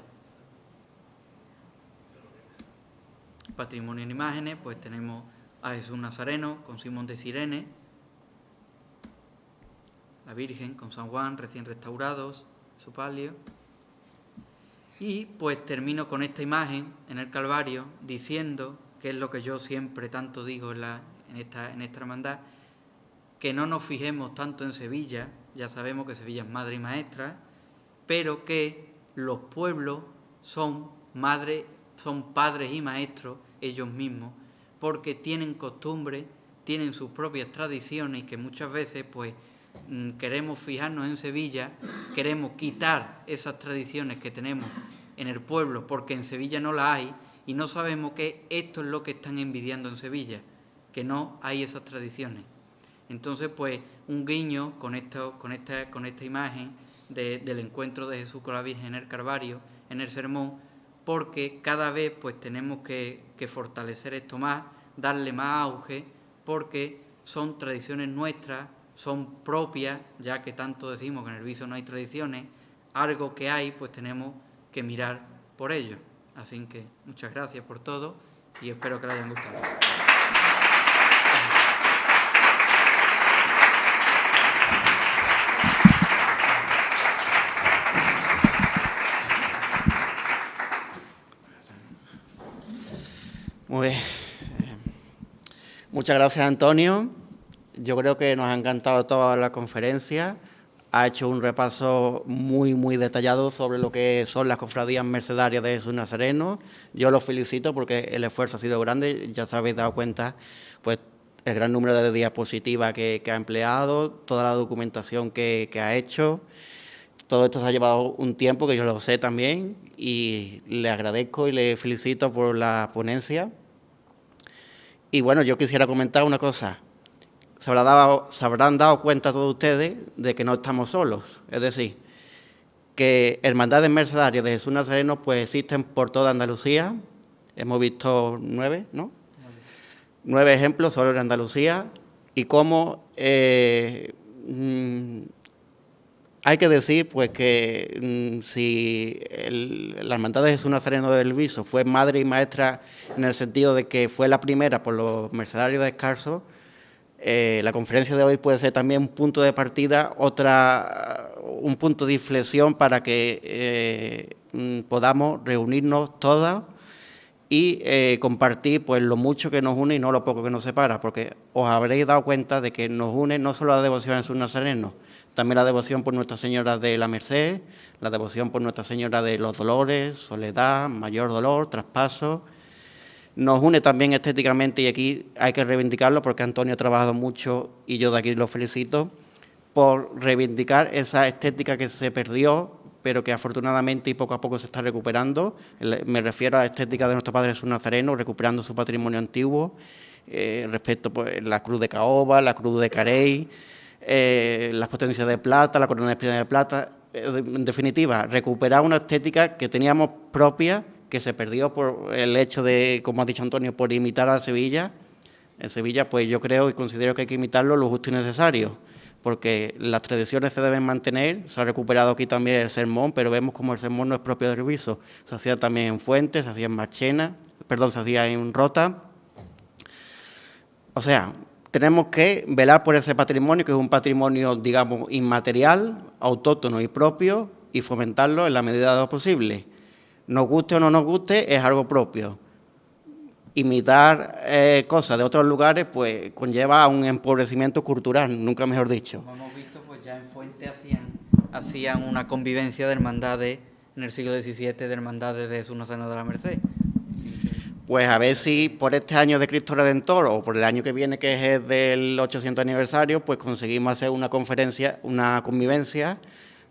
Patrimonio en imágenes, pues tenemos a Jesús Nazareno con Simón de Cirene, la Virgen con San Juan recién restaurados, su palio. Y pues termino con esta imagen en el Calvario diciendo, que es lo que yo siempre tanto digo en esta hermandad, que no nos fijemos tanto en Sevilla, ya sabemos que Sevilla es madre y maestra, pero que los pueblos son padres y maestros ellos mismos, porque tienen costumbres, tienen sus propias tradiciones y que muchas veces pues queremos fijarnos en Sevilla, queremos quitar esas tradiciones que tenemos en el pueblo porque en Sevilla no las hay y no sabemos que esto es lo que están envidiando en Sevilla, que no hay esas tradiciones. Entonces, pues, un guiño con esta imagen del encuentro de Jesús con la Virgen en el Calvario, en el sermón, porque cada vez pues tenemos que fortalecer esto más, darle más auge, porque son tradiciones nuestras, son propias, ya que tanto decimos que en el viso no hay tradiciones, algo que hay, pues tenemos que mirar por ello. Así que muchas gracias por todo y espero que les hayan gustado. Muy bien. Muchas gracias, Antonio. Yo creo que nos ha encantado toda la conferencia. Ha hecho un repaso muy detallado sobre lo que son las cofradías mercedarias de Jesús Nazareno. Yo los felicito porque el esfuerzo ha sido grande. Ya se habéis dado cuenta, pues, el gran número de diapositivas que ha empleado, toda la documentación que ha hecho. Todo esto se ha llevado un tiempo, que yo lo sé también, y le agradezco y le felicito por la ponencia. Y bueno, yo quisiera comentar una cosa. Se habrán dado cuenta todos ustedes de que no estamos solos. Es decir, que hermandades mercedarias de Jesús Nazareno pues existen por toda Andalucía. Hemos visto 9, ¿no? 9 ejemplos solo en Andalucía. Y cómo hay que decir pues que si la hermandad de Jesús Nazareno del Viso fue madre y maestra en el sentido de que fue la primera por los mercedarios descalzos, la conferencia de hoy puede ser también un punto de partida, un punto de inflexión para que podamos reunirnos todas y compartir pues lo mucho que nos une y no lo poco que nos separa, porque os habréis dado cuenta de que nos une no solo la devoción a Jesús Nazareno, también la devoción por Nuestra Señora de la Merced, la devoción por Nuestra Señora de los Dolores, Soledad, Mayor Dolor, Traspaso. Nos une también estéticamente, y aquí hay que reivindicarlo porque Antonio ha trabajado mucho y yo de aquí lo felicito, por reivindicar esa estética que se perdió, pero que afortunadamente y poco a poco se está recuperando. Me refiero a la estética de nuestro Padre Jesús Nazareno, recuperando su patrimonio antiguo, respecto pues la cruz de caoba, la cruz de carey, las potencias de plata, la corona de espinas de plata. En definitiva, recuperar una estética que teníamos propia, que se perdió por el hecho de, como ha dicho Antonio, por imitar a Sevilla. En Sevilla, pues yo creo y considero que hay que imitarlo lo justo y necesario, porque las tradiciones se deben mantener. Se ha recuperado aquí también el sermón, pero vemos como el sermón no es propio del Viso. Se hacía también en Fuentes, se hacía en Marchena, se hacía en Rota. O sea, tenemos que velar por ese patrimonio, que es un patrimonio, digamos, inmaterial, autóctono y propio, y fomentarlo en la medida de lo posible. Nos guste o no nos guste, es algo propio. Imitar cosas de otros lugares, pues conlleva a un empobrecimiento cultural, nunca mejor dicho. Como hemos visto, pues ya en Fuente hacían una convivencia de hermandades en el siglo XVII, de hermandades de Jesús Nazareno de la Merced. Pues a ver si por este año de Cristo Redentor o por el año que viene, que es el del 800 aniversario, pues conseguimos hacer una conferencia, una convivencia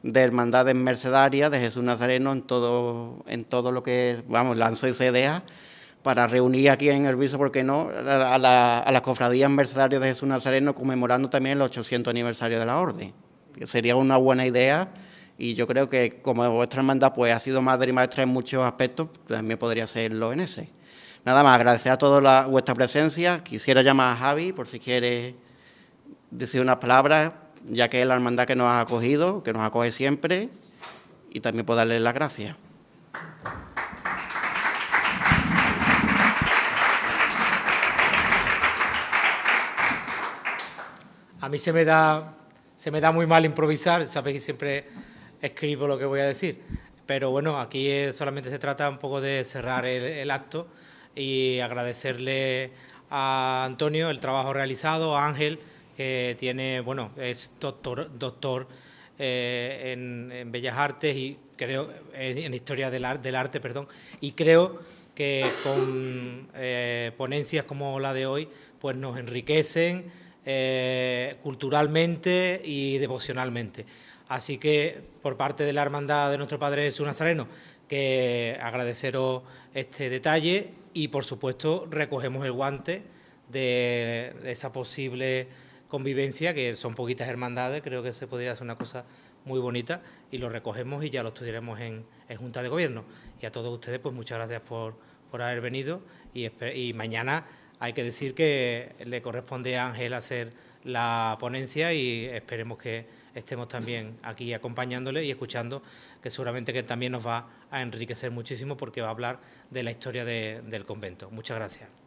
de hermandades mercedarias de Jesús Nazareno en todo lo que, vamos, lanzo esa idea para reunir aquí en el Viso, ¿por qué no?, a las cofradías mercedarias de Jesús Nazareno, conmemorando también el 800 aniversario de la Orden. Que sería una buena idea, y yo creo que como vuestra hermandad pues ha sido madre y maestra en muchos aspectos, también podría serlo en ese. Nada más, agradecer a todos vuestra presencia. Quisiera llamar a Javi por si quiere decir unas palabras, ya que es la hermandad que nos ha acogido, que nos acoge siempre, y también por darles las gracias. A mí se me da muy mal improvisar, sabéis que siempre escribo lo que voy a decir, pero bueno, aquí solamente se trata un poco de cerrar el acto y agradecerle a Antonio el trabajo realizado, a Ángel, que tiene, bueno, es doctor en Bellas Artes y creo en Historia del Arte, perdón, y creo que con ponencias como la de hoy, pues nos enriquecen culturalmente y devocionalmente. Así que, por parte de la Hermandad de Nuestro Padre Jesús Nazareno, que agradeceros este detalle y, por supuesto, recogemos el guante de esa posible convivencia, que son poquitas hermandades, creo que se podría hacer una cosa muy bonita y lo recogemos y ya lo estudiaremos en Junta de Gobierno. Y a todos ustedes, pues muchas gracias por haber venido y mañana hay que decir que le corresponde a Ángel hacer la ponencia y esperemos que estemos también aquí acompañándole y escuchando, que seguramente que también nos va a enriquecer muchísimo porque va a hablar de la historia del convento. Muchas gracias.